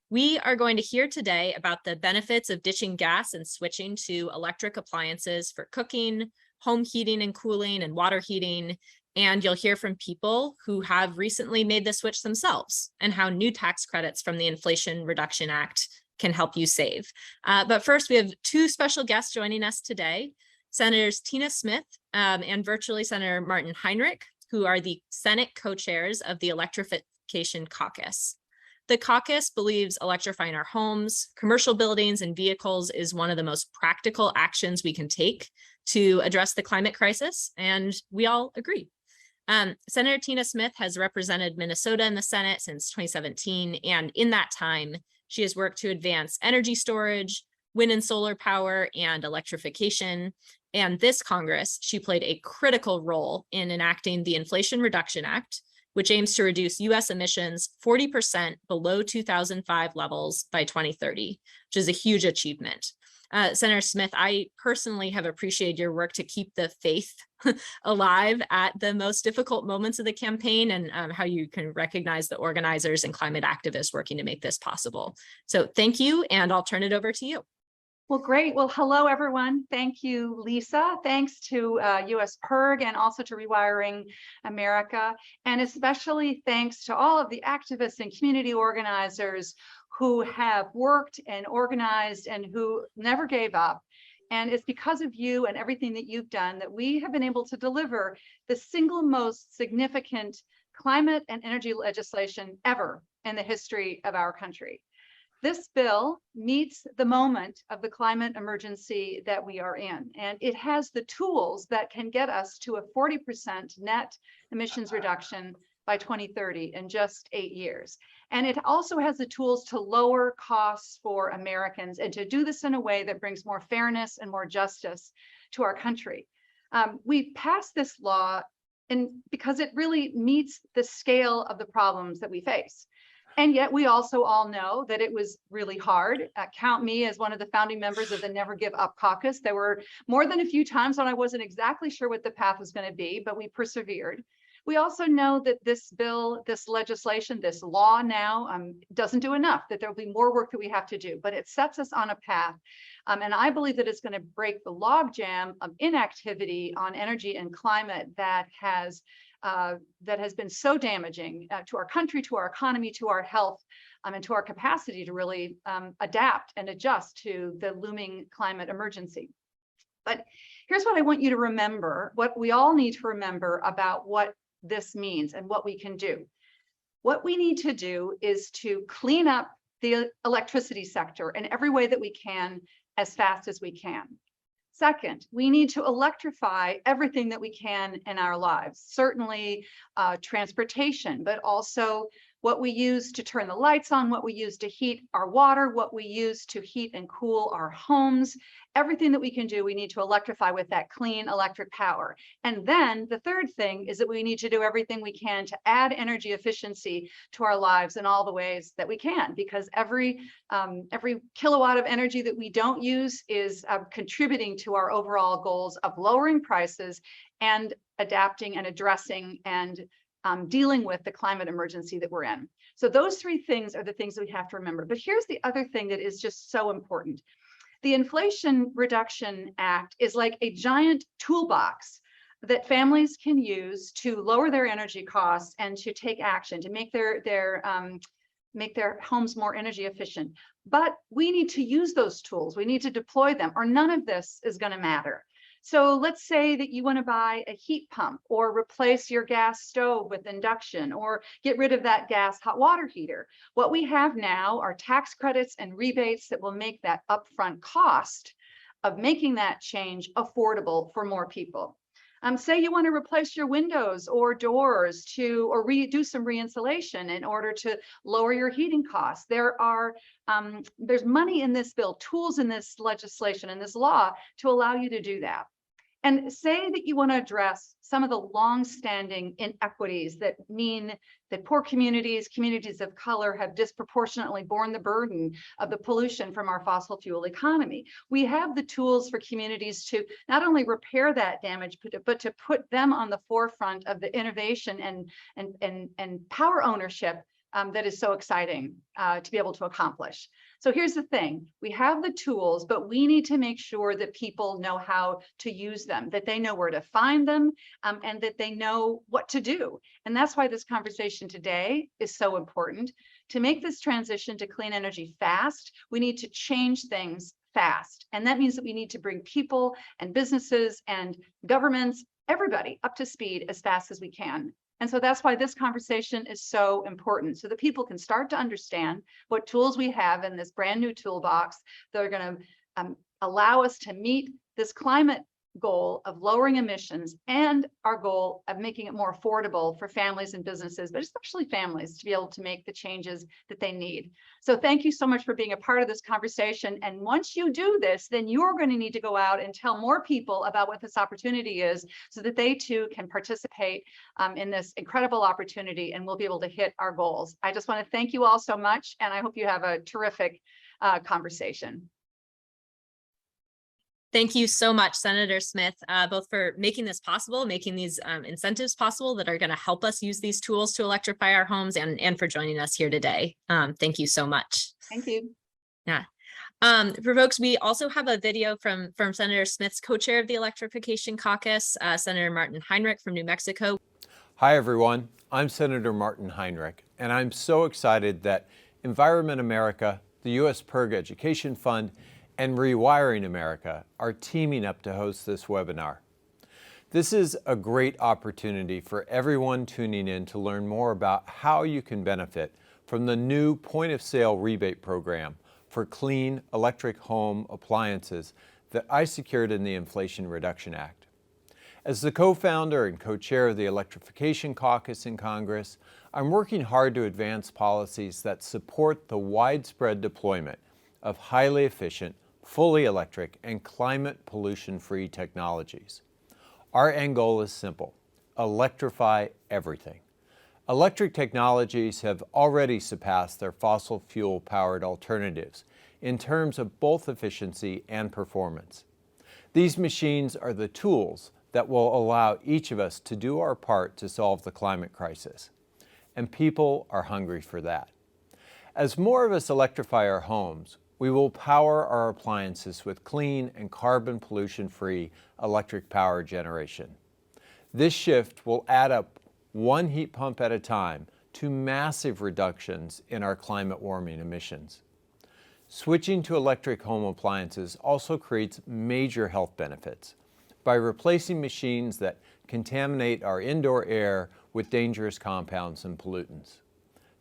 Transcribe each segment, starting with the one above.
We are going to hear today about the benefits of ditching gas and switching to electric appliances for cooking, home heating and cooling, and water heating. And you'll hear from people who have recently made the switch themselves and how new tax credits from the Inflation Reduction Act can help you save. But first, we have two special guests joining us today, Senators Tina Smith and virtually Senator Martin Heinrich, who are the Senate co-chairs of the Electrification Caucus. The caucus believes electrifying our homes, commercial buildings, and vehicles is one of the most practical actions we can take to address the climate crisis, and we all agree. Senator Tina Smith has represented Minnesota in the Senate since 2017, and in that time, she has worked to advance energy storage, wind and solar power, and electrification. And this Congress, she played a critical role in enacting the Inflation Reduction Act, which aims to reduce US emissions 40% below 2005 levels by 2030, which is a huge achievement. Senator Smith, I personally have appreciated your work to keep the faith alive at the most difficult moments of the campaign, and how you can recognize the organizers and climate activists working to make this possible. So thank you, and I'll turn it over to you. Well, great. Well, hello, everyone. Thank you, Lisa. Thanks to US PIRG and also to Rewiring America. And especially thanks to all of the activists and community organizers who have worked and organized and who never gave up. And it's because of you and everything that you've done that we have been able to deliver the single most significant climate and energy legislation ever in the history of our country. This bill meets the moment of the climate emergency that we are in, and it has the tools that can get us to a 40% net emissions reduction by 2030 in just 8 years. And it also has the tools to lower costs for Americans and to do this in a way that brings more fairness and more justice to our country. We passed this law because it really meets the scale of the problems that we face. And yet we also all know that it was really hard. Count me as one of the founding members of the Never Give Up Caucus. There were more than a few times when I wasn't exactly sure what the path was going to be, but we persevered. We also know that this bill, this legislation, this law now doesn't do enough, that there'll be more work that we have to do, but it sets us on a path. And I believe that it's going to break the logjam of inactivity on energy and climate that has been so damaging to our country, to our economy, to our health, and to our capacity to really adapt and adjust to the looming climate emergency. But here's what I want you to remember, what we all need to remember about what this means and what we can do. What we need to do is to clean up the electricity sector in every way that we can as fast as we can. Second, we need to electrify everything that we can in our lives, certainly transportation, but also what we use to turn the lights on, what we use to heat our water, what we use to heat and cool our homes. Everything that we can do, we need to electrify with that clean electric power. And then the third thing is that we need to do everything we can to add energy efficiency to our lives in all the ways that we can, because every kilowatt of energy that we don't use is contributing to our overall goals of lowering prices and adapting and addressing and dealing with the climate emergency that we're in. So those three things are the things that we have to remember. But here's the other thing that is just so important. The Inflation Reduction Act is like a giant toolbox that families can use to lower their energy costs and to take action, to make their homes more energy efficient. But we need to use those tools. We need to deploy them, or none of this is going to matter. So let's say that you want to buy a heat pump or replace your gas stove with induction or get rid of that gas hot water heater. What we have now are tax credits and rebates that will make that upfront cost of making that change affordable for more people. Say you want to replace your windows or doors or do some re-insulation in order to lower your heating costs. There's money in this bill, tools in this legislation and this law to allow you to do that. And say that you want to address some of the long-standing inequities that mean that poor communities, communities of color, have disproportionately borne the burden of the pollution from our fossil fuel economy. We have the tools for communities to not only repair that damage, but to put them on the forefront of the innovation and power ownership that is so exciting to be able to accomplish. So here's the thing, we have the tools, but we need to make sure that people know how to use them, that they know where to find them, and that they know what to do. And that's why this conversation today is so important. To make this transition to clean energy fast, we need to change things fast. And that means that we need to bring people and businesses and governments, everybody up to speed as fast as we can. And so that's why this conversation is so important, so that people can start to understand what tools we have in this brand new toolbox that are going to allow us to meet this climate goal of lowering emissions and our goal of making it more affordable for families and businesses, but especially families, to be able to make the changes that they need. So thank you so much for being a part of this conversation. And once you do this, then you're going to need to go out and tell more people about what this opportunity is, so that they too can participate in this incredible opportunity, and we'll be able to hit our goals. I just want to thank you all so much, and I hope you have a terrific conversation. Thank you so much, Senator Smith, both for making this possible, making these incentives possible that are going to help us use these tools to electrify our homes, and for joining us here today. Thank you so much. Thank you. Yeah. For folks, we also have a video from Senator Smith's co-chair of the Electrification Caucus, Senator Martin Heinrich from New Mexico. Hi, everyone. I'm Senator Martin Heinrich, and I'm so excited that Environment America, the U.S. PIRG Education Fund, and Rewiring America are teaming up to host this webinar. This is a great opportunity for everyone tuning in to learn more about how you can benefit from the new point-of-sale rebate program for clean electric home appliances that I secured in the Inflation Reduction Act. As the co-founder and co-chair of the Electrification Caucus in Congress, I'm working hard to advance policies that support the widespread deployment of highly efficient, fully electric, and climate pollution-free technologies. Our end goal is simple: electrify everything. Electric technologies have already surpassed their fossil fuel-powered alternatives in terms of both efficiency and performance. These machines are the tools that will allow each of us to do our part to solve the climate crisis. And people are hungry for that. As more of us electrify our homes, we will power our appliances with clean and carbon pollution-free electric power generation. This shift will add up one heat pump at a time to massive reductions in our climate warming emissions. Switching to electric home appliances also creates major health benefits by replacing machines that contaminate our indoor air with dangerous compounds and pollutants.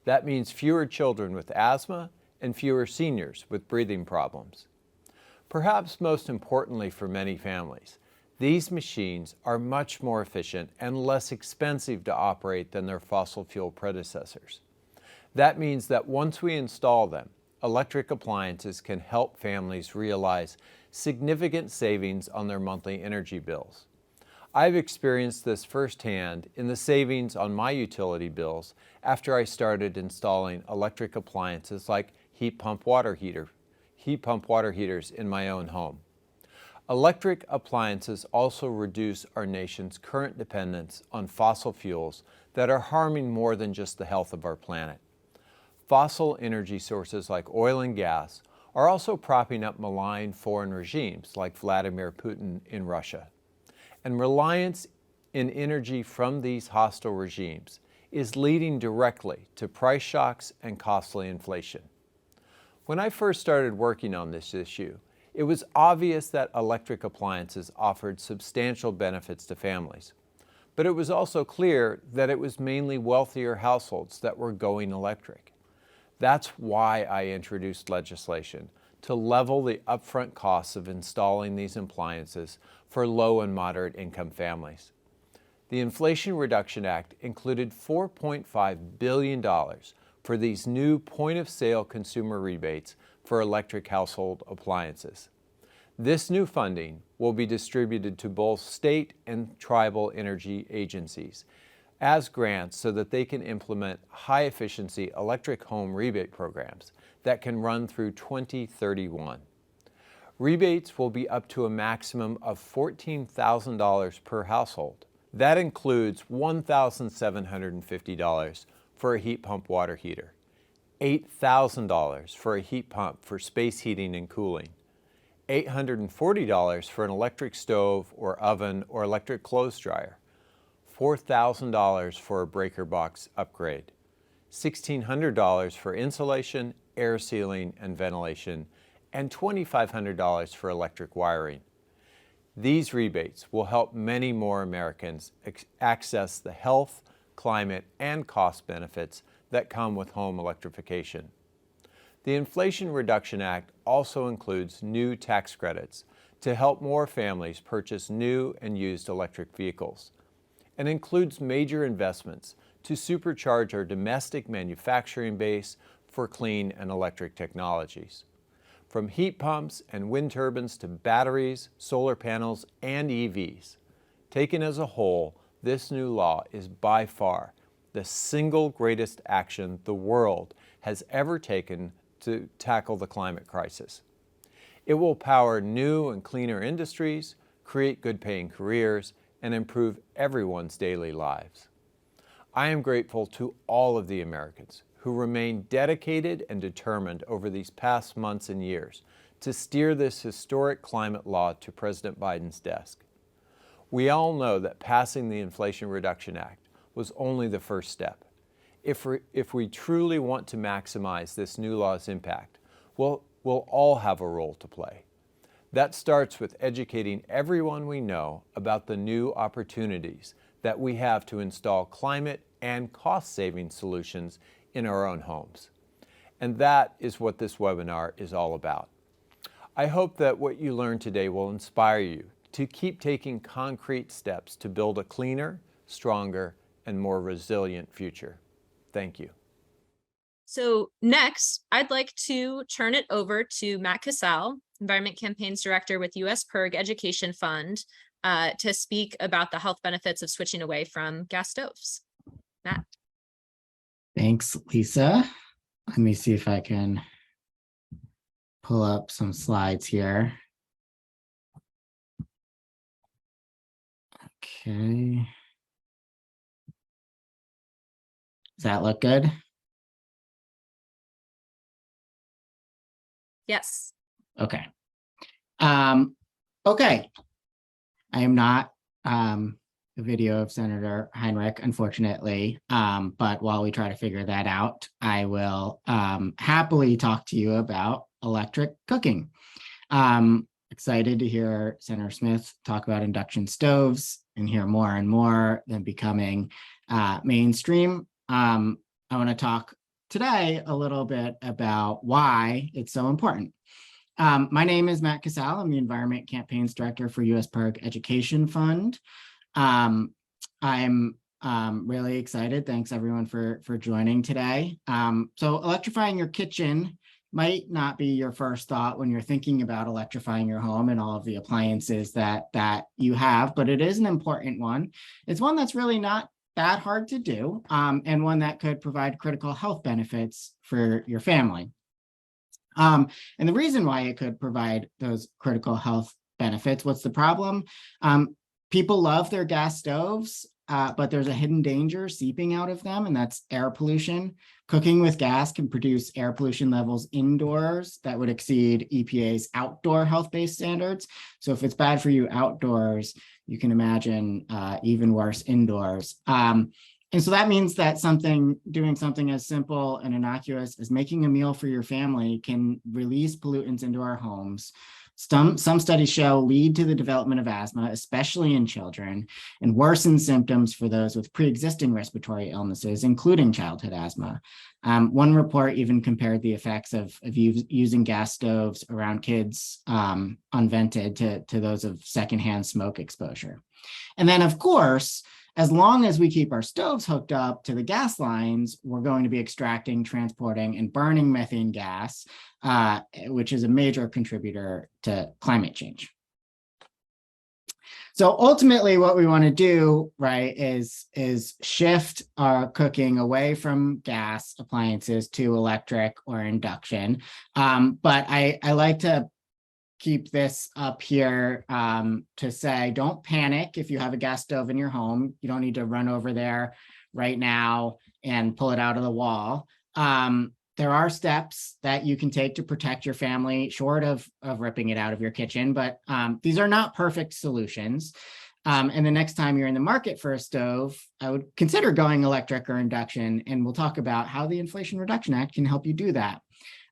That means fewer children with asthma and fewer seniors with breathing problems. Perhaps most importantly for many families, these machines are much more efficient and less expensive to operate than their fossil fuel predecessors. That means that once we install them, electric appliances can help families realize significant savings on their monthly energy bills. I've experienced this firsthand in the savings on my utility bills after I started installing electric appliances like heat pump water heaters in my own home. Electric appliances also reduce our nation's current dependence on fossil fuels that are harming more than just the health of our planet. Fossil energy sources like oil and gas are also propping up malign foreign regimes like Vladimir Putin in Russia. And reliance in energy from these hostile regimes is leading directly to price shocks and costly inflation. When I first started working on this issue, it was obvious that electric appliances offered substantial benefits to families. But it was also clear that it was mainly wealthier households that were going electric. That's why I introduced legislation to level the upfront costs of installing these appliances for low and moderate income families. The Inflation Reduction Act included $4.5 billion for these new point-of-sale consumer rebates for electric household appliances. This new funding will be distributed to both state and tribal energy agencies as grants so that they can implement high-efficiency electric home rebate programs that can run through 2031. Rebates will be up to a maximum of $14,000 per household. That includes $1,750 for for a heat pump water heater, $8,000 for a heat pump for space heating and cooling, $840 for an electric stove or oven or electric clothes dryer, $4,000 for a breaker box upgrade, $1,600 for insulation, air sealing, and ventilation, and $2,500 for electric wiring. These rebates will help many more Americans access the health, climate, and cost benefits that come with home electrification. The Inflation Reduction Act also includes new tax credits to help more families purchase new and used electric vehicles, and includes major investments to supercharge our domestic manufacturing base for clean and electric technologies. From heat pumps and wind turbines to batteries, solar panels, and EVs. Taken as a whole, this new law is by far the single greatest action the world has ever taken to tackle the climate crisis. It will power new and cleaner industries, create good-paying careers, and improve everyone's daily lives. I am grateful to all of the Americans who remain dedicated and determined over these past months and years to steer this historic climate law to President Biden's desk. We all know that passing the Inflation Reduction Act was only the first step. If we truly want to maximize this new law's impact, we'll all have a role to play. That starts with educating everyone we know about the new opportunities that we have to install climate and cost-saving solutions in our own homes. And that is what this webinar is all about. I hope that what you learned today will inspire you to keep taking concrete steps to build a cleaner, stronger, and more resilient future. Thank you. So next, I'd like to turn it over to Matt Casal, Environment Campaigns Director with US PIRG Education Fund, to speak about the health benefits of switching away from gas stoves. Matt. Thanks, Lisa. Let me see if I can pull up some slides here. Okay. Does that look good? Yes. Okay. Okay. I am not the video of Senator Heinrich, unfortunately. But while we try to figure that out, I will happily talk to you about electric cooking. Excited to hear Senator Smith talk about induction stoves and hear more and more than becoming mainstream. I want to talk today a little bit about why it's so important. My name is Matt Casal. I'm the Environment Campaigns Director for US PIRG Education Fund. I'm really excited. Thanks everyone for joining today. So electrifying your kitchen might not be your first thought when you're thinking about electrifying your home and all of the appliances that you have, but it is an important one. It's one that's really not that hard to do, and one that could provide critical health benefits for your family. And the reason why it could provide those critical health benefits, what's the problem? People love their gas stoves, but there's a hidden danger seeping out of them, and that's air pollution. Cooking with gas can produce air pollution levels indoors that would exceed EPA's outdoor health-based standards. So if it's bad for you outdoors, you can imagine even worse indoors. And so that means that doing something as simple and innocuous as making a meal for your family can release pollutants into our homes. Some studies show lead to the development of asthma, especially in children, and worsen symptoms for those with pre-existing respiratory illnesses, including childhood asthma. One report even compared the effects of using gas stoves around kids unvented to those of secondhand smoke exposure. And then, of course, as long as we keep our stoves hooked up to the gas lines, we're going to be extracting, transporting, and burning methane gas, which is a major contributor to climate change. So ultimately, what we want to do, right, is shift our cooking away from gas appliances to electric or induction. But I like to keep this up here to say, don't panic if you have a gas stove in your home. You don't need to run over there right now and pull it out of the wall. There are steps that you can take to protect your family, short of ripping it out of your kitchen, but these are not perfect solutions. And the next time you're in the market for a stove, I would consider going electric or induction, and we'll talk about how the Inflation Reduction Act can help you do that.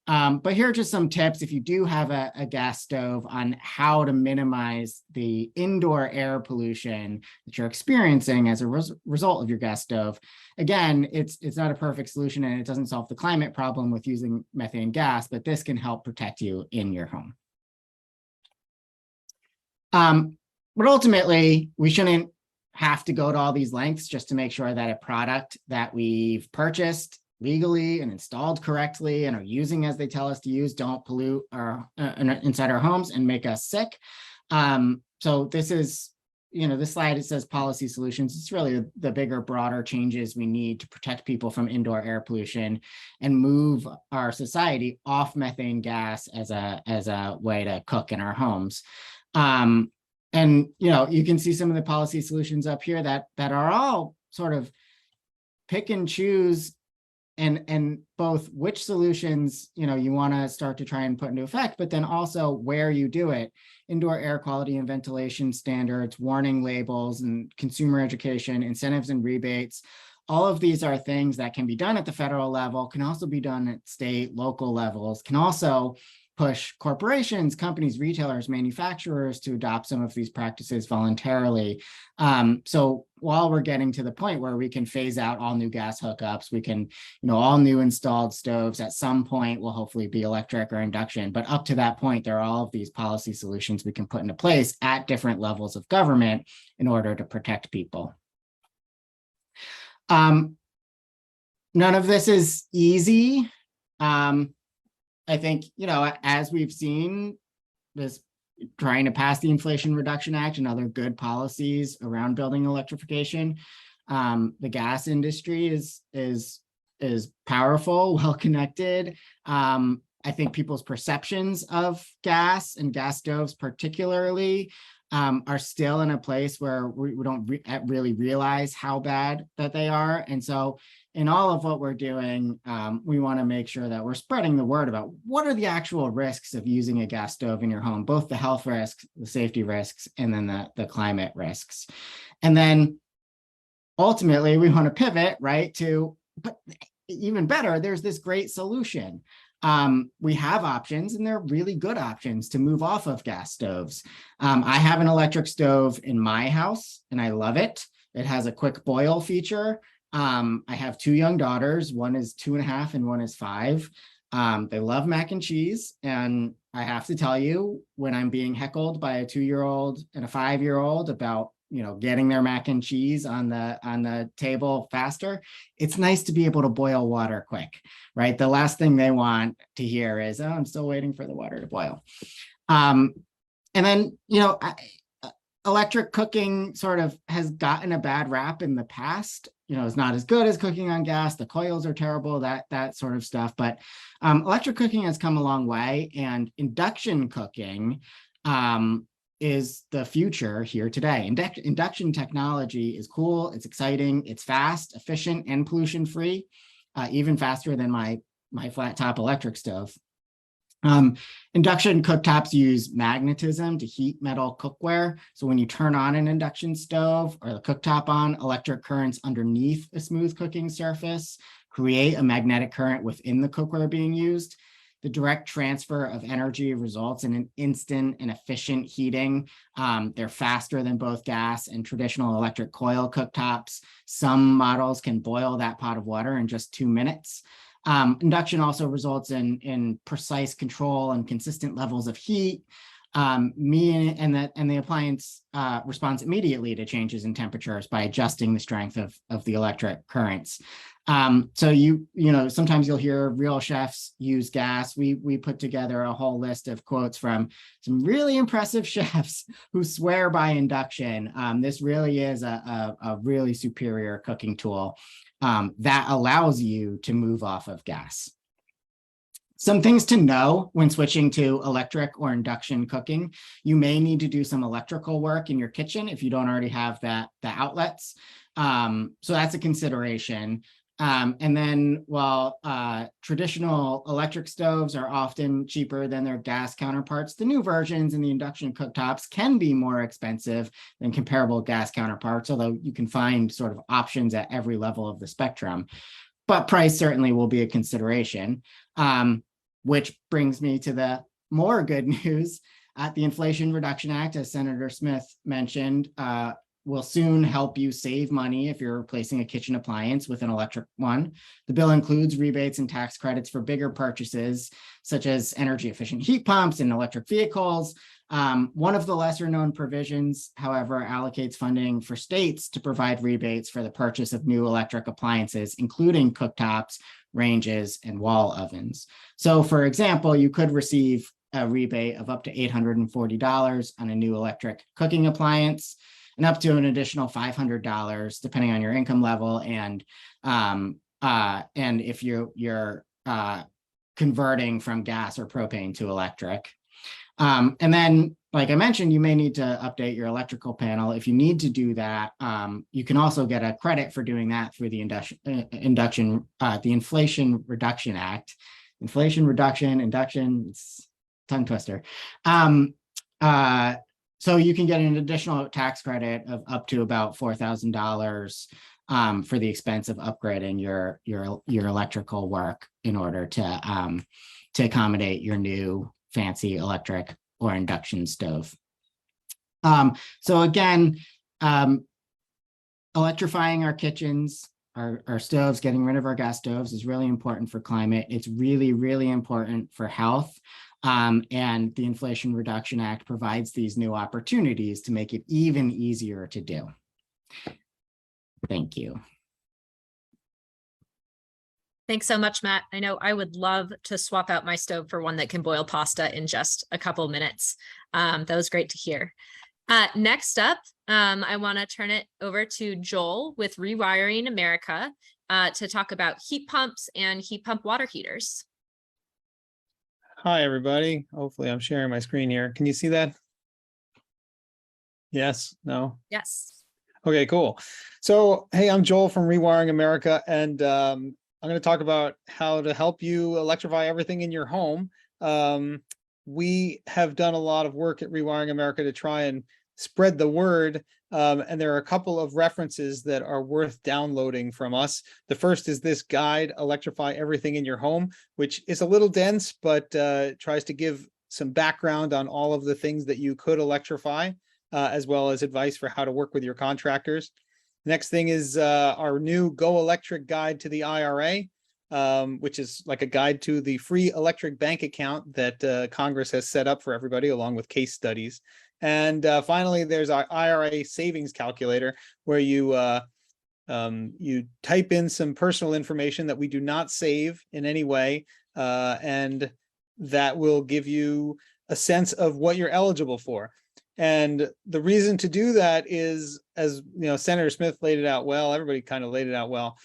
But here are just some tips if you do have a gas stove on how to minimize the indoor air pollution that you're experiencing as a result of your gas stove. Again, it's not a perfect solution, and it doesn't solve the climate problem with using methane gas, but this can help protect you in your home. But ultimately, we shouldn't have to go to all these lengths just to make sure that a product that we've purchased legally and installed correctly and are using as they tell us to use don't pollute our inside our homes and make us sick. So this is, this slide, it says policy solutions. It's really the bigger, broader changes we need to protect people from indoor air pollution and move our society off methane gas as a way to cook in our homes. And, you can see some of the policy solutions up here that are all sort of pick and choose and both which solutions, you want to start to try and put into effect, but then also where you do it. Indoor air quality and ventilation standards, warning labels and consumer education, incentives and rebates. All of these are things that can be done at the federal level, can also be done at state, local levels, can also push corporations, companies, retailers, manufacturers to adopt some of these practices voluntarily. So while we're getting to the point where we can phase out all new gas hookups, we can, all new installed stoves at some point will hopefully be electric or induction. But up to that point, there are all of these policy solutions we can put into place at different levels of government in order to protect people. None of this is easy. I think, as we've seen, this trying to pass the Inflation Reduction Act and other good policies around building electrification, the gas industry is powerful, well connected. I think people's perceptions of gas and gas stoves particularly are still in a place where we don't really realize how bad that they are. And so in all of what we're doing, we want to make sure that we're spreading the word about what are the actual risks of using a gas stove in your home, both the health risks, the safety risks, and then the climate risks. And then ultimately, we want to pivot, right, to, but even better, there's this great solution. We have options, and they're really good options to move off of gas stoves. I have an electric stove in my house, and I love it. It has a quick boil feature. I have 2 young daughters. One is 2.5 and one is 5. They love mac and cheese. And I have to tell you, when I'm being heckled by a 2-year-old and a 5-year-old about, getting their mac and cheese on the table faster, it's nice to be able to boil water quick, right? The last thing they want to hear is, oh, I'm still waiting for the water to boil. And then, electric cooking sort of has gotten a bad rap in the past. It's not as good as cooking on gas. The coils are terrible, that sort of stuff. But electric cooking has come a long way, and induction cooking is the future here today. Induction technology is cool, it's exciting, it's fast, efficient, and pollution-free, even faster than my flat top electric stove. Induction cooktops use magnetism to heat metal cookware. So when you turn on an induction stove or the cooktop on, electric currents underneath a smooth cooking surface create a magnetic current within the cookware being used. The direct transfer of energy results in an instant and efficient heating. They're faster than both gas and traditional electric coil cooktops. Some models can boil that pot of water in just 2 minutes. Induction also results in precise control and consistent levels of heat. And the appliance responds immediately to changes in temperatures by adjusting the strength of the electric currents. So sometimes you'll hear real chefs use gas. We put together a whole list of quotes from some really impressive chefs who swear by induction. This really is a really superior cooking tool that allows you to move off of gas. Some things to know when switching to electric or induction cooking. You may need to do some electrical work in your kitchen if you don't already have the outlets. So that's a consideration. And then while traditional electric stoves are often cheaper than their gas counterparts, the new versions in the induction cooktops can be more expensive than comparable gas counterparts, although you can find sort of options at every level of the spectrum. But price certainly will be a consideration, which brings me to the more good news. The Inflation Reduction Act, as Senator Smith mentioned, will soon help you save money if you're replacing a kitchen appliance with an electric one. The bill includes rebates and tax credits for bigger purchases, such as energy efficient heat pumps and electric vehicles. One of the lesser known provisions, however, allocates funding for states to provide rebates for the purchase of new electric appliances, including cooktops, ranges, and wall ovens. So for example, you could receive a rebate of up to $840 on a new electric cooking appliance, and up to an additional $500 depending on your income level and if you're converting from gas or propane to electric. And then, like I mentioned, you may need to update your electrical panel. If you need to do that, you can also get a credit for doing that through the the Inflation Reduction Act. Inflation Reduction, Induction, it's tongue twister. So you can get an additional tax credit of up to about $4,000 for the expense of upgrading your electrical work in order to accommodate your new fancy electric or induction stove. So again, electrifying our kitchens, our stoves, getting rid of our gas stoves is really important for climate. It's really, really important for health. And the Inflation Reduction Act provides these new opportunities to make it even easier to do. Thank you. Thanks so much, Matt. I know I would love to swap out my stove for one that can boil pasta in just a couple minutes. That was great to hear. Next up, I want to turn it over to Joel with Rewiring America to talk about heat pumps and heat pump water heaters. Hi, everybody. Hopefully I'm sharing my screen here. Can you see that? Yes? No? Yes. Okay, cool. So, hey, I'm Joel from Rewiring America, and I'm going to talk about how to help you electrify everything in your home. We have done a lot of work at Rewiring America to try and spread the word, and there are a couple of references that are worth downloading from us. The first is this guide, Electrify Everything in Your Home, which is a little dense, but tries to give some background on all of the things that you could electrify, as well as advice for how to work with your contractors. Next thing is our new Go Electric guide to the IRA, which is like a guide to the free electric bank account that Congress has set up for everybody, along with case studies. And finally, there's our Ira Savings Calculator, where you type in some personal information that we do not save in any way, and that will give you a sense of what you're eligible for. And the reason to do that is, as you know, Senator Smith laid it out well, everybody kind of laid it out well.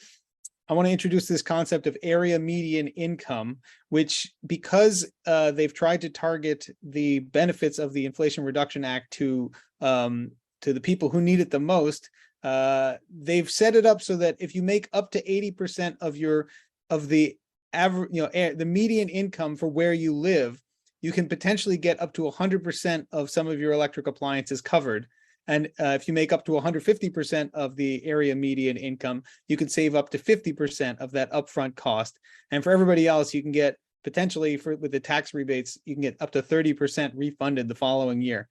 I want to introduce this concept of area median income, which, because they've tried to target the benefits of the Inflation Reduction Act to the people who need it the most, they've set it up so that if you make up to 80% of the average, the median income for where you live, you can potentially get up to 100% of some of your electric appliances covered. And if you make up to 150% of the area median income, you could save up to 50% of that upfront cost. And for everybody else, you can get potentially, with the tax rebates, you can get up to 30% refunded the following year.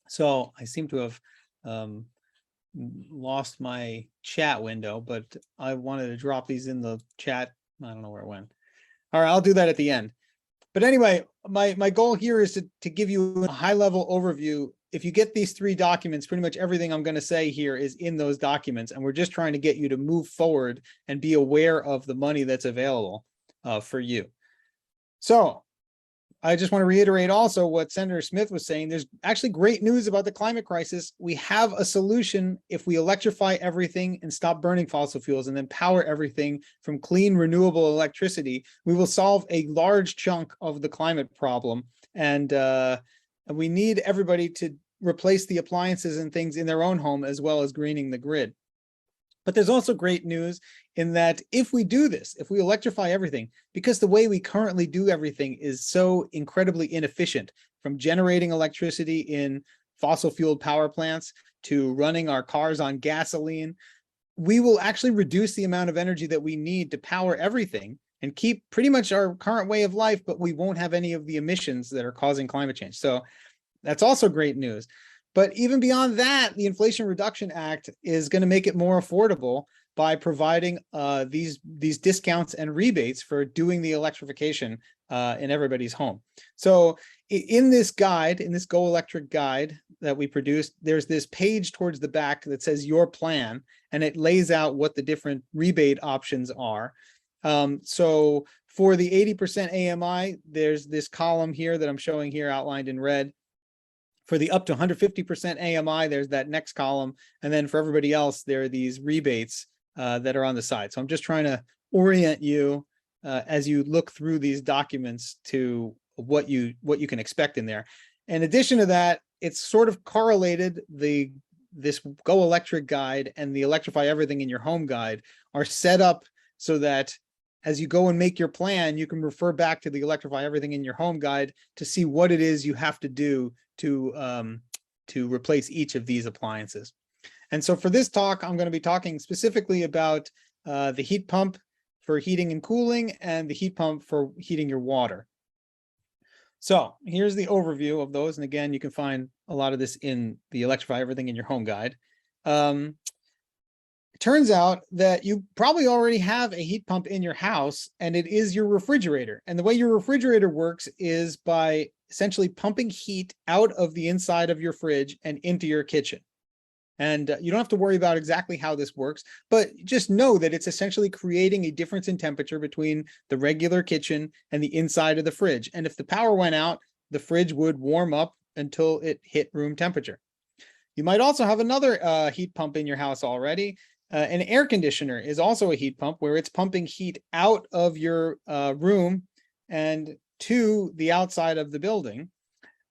So I seem to have lost my chat window, but I wanted to drop these in the chat. I don't know where it went. All right, I'll do that at the end. But anyway, my goal here is to give you a high-level overview. If you get these 3 documents, pretty much everything I'm going to say here is in those documents, and we're just trying to get you to move forward and be aware of the money that's available for you. So I just want to reiterate also what Senator Smith was saying. There's actually great news about the climate crisis. We have a solution if we electrify everything and stop burning fossil fuels and then power everything from clean, renewable electricity. We will solve a large chunk of the climate problem. And we need everybody to replace the appliances and things in their own home, as well as greening the grid. But there's also great news in that if we do this, if we electrify everything, because the way we currently do everything is so incredibly inefficient, from generating electricity in fossil fueled power plants to running our cars on gasoline, we will actually reduce the amount of energy that we need to power everything and keep pretty much our current way of life, but we won't have any of the emissions that are causing climate change. So that's also great news. But even beyond that, the Inflation Reduction Act is going to make it more affordable by providing these discounts and rebates for doing the electrification in everybody's home. So in this guide, in this Go Electric guide that we produced, there's this page towards the back that says your plan, and it lays out what the different rebate options are. So for the 80% AMI, there's this column here that I'm showing here outlined in red. For the up to 150% AMI, there's that next column. And then for everybody else, there are these rebates that are on the side. So I'm just trying to orient you as you look through these documents to what you can expect in there. In addition to that, it's sort of correlated. This Go Electric guide and the Electrify Everything in Your Home guide are set up so that as you go and make your plan, you can refer back to the Electrify Everything in Your Home guide to see what it is you have to do to replace each of these appliances. And so for this talk, I'm going to be talking specifically about the heat pump for heating and cooling and the heat pump for heating your water. So here's the overview of those. And again, you can find a lot of this in the Electrify Everything in Your Home guide. It turns out that you probably already have a heat pump in your house, and it is your refrigerator. And the way your refrigerator works is by essentially pumping heat out of the inside of your fridge and into your kitchen. And you don't have to worry about exactly how this works, but just know that it's essentially creating a difference in temperature between the regular kitchen and the inside of the fridge. And if the power went out, the fridge would warm up until it hit room temperature. You might also have another heat pump in your house already. An air conditioner is also a heat pump where it's pumping heat out of your room and to the outside of the building.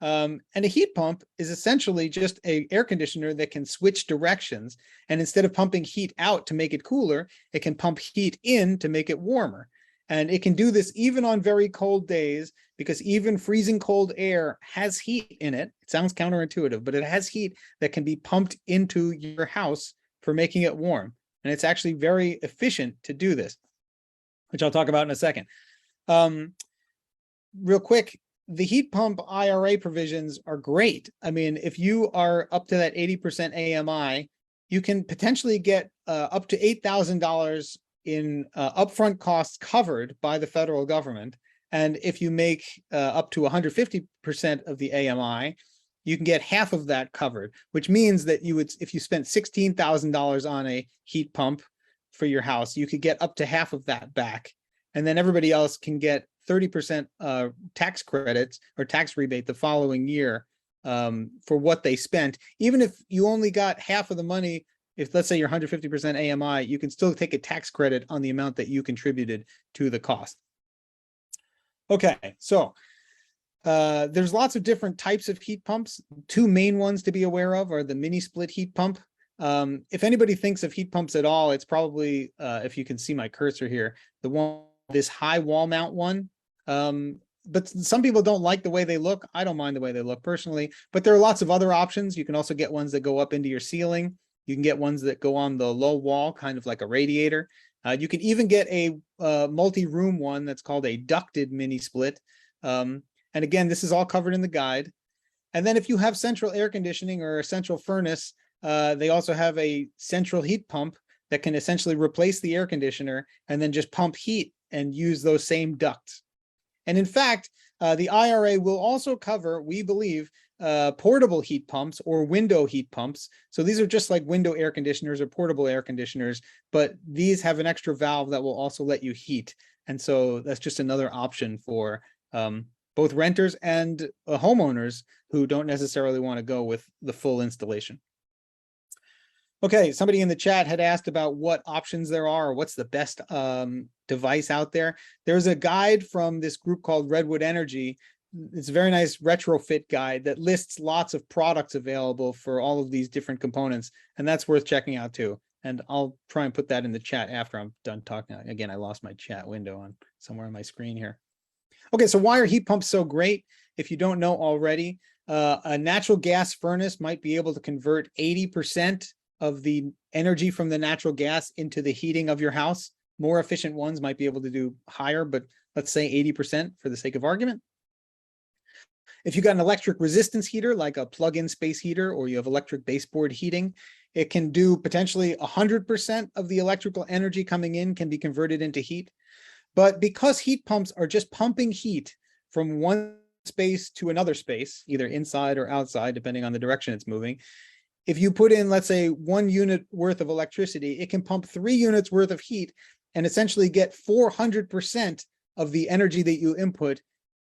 And a heat pump is essentially just an air conditioner that can switch directions. And instead of pumping heat out to make it cooler, it can pump heat in to make it warmer. And it can do this even on very cold days, because even freezing cold air has heat in it. It sounds counterintuitive, but it has heat that can be pumped into your house for making it warm. And it's actually very efficient to do this, which I'll talk about in a second. Real quick, the heat pump IRA provisions are great. I mean, if you are up to that 80% AMI, you can potentially get up to $8,000 in upfront costs covered by the federal government. And if you make up to 150% of the AMI, you can get half of that covered, which means that you would, if you spent $16,000 on a heat pump for your house, you could get up to half of that back. And then everybody else can get 30% tax credits or tax rebate the following year for what they spent. Even if you only got half of the money, if let's say you're 150% AMI, you can still take a tax credit on the amount that you contributed to the cost. Okay, so there's lots of different types of heat pumps. Two main ones to be aware of are the mini split heat pump. If anybody thinks of heat pumps at all, it's probably, if you can see my cursor here, the one, this high wall mount one. But some people don't like the way they look. I don't mind the way they look personally, but there are lots of other options. You can also get ones that go up into your ceiling. You can get ones that go on the low wall, kind of like a radiator. You can even get a multi-room one that's called a ducted mini split. And again, this is all covered in the guide. And then if you have central air conditioning or a central furnace, they also have a central heat pump that can essentially replace the air conditioner and then just pump heat and use those same ducts. And in fact, the IRA will also cover, we believe, portable heat pumps or window heat pumps. So these are just like window air conditioners or portable air conditioners, but these have an extra valve that will also let you heat. And so that's just another option for both renters and homeowners who don't necessarily want to go with the full installation. Okay, somebody in the chat had asked about what options there are, or what's the best device out there. There's a guide from this group called Redwood Energy. It's a very nice retrofit guide that lists lots of products available for all of these different components, and that's worth checking out too. And I'll try and put that in the chat after I'm done talking. Again, I lost my chat window on somewhere on my screen here. Okay, so why are heat pumps so great? If you don't know already, a natural gas furnace might be able to convert 80% of the energy from the natural gas into the heating of your house. More efficient ones might be able to do higher, but let's say 80% for the sake of argument. If you got an electric resistance heater, like a plug-in space heater, or you have electric baseboard heating, it can do potentially 100% of the electrical energy coming in can be converted into heat. But because heat pumps are just pumping heat from one space to another space, either inside or outside, depending on the direction it's moving, if you put in, let's say, 1 unit worth of electricity, it can pump 3 units worth of heat and essentially get 400% of the energy that you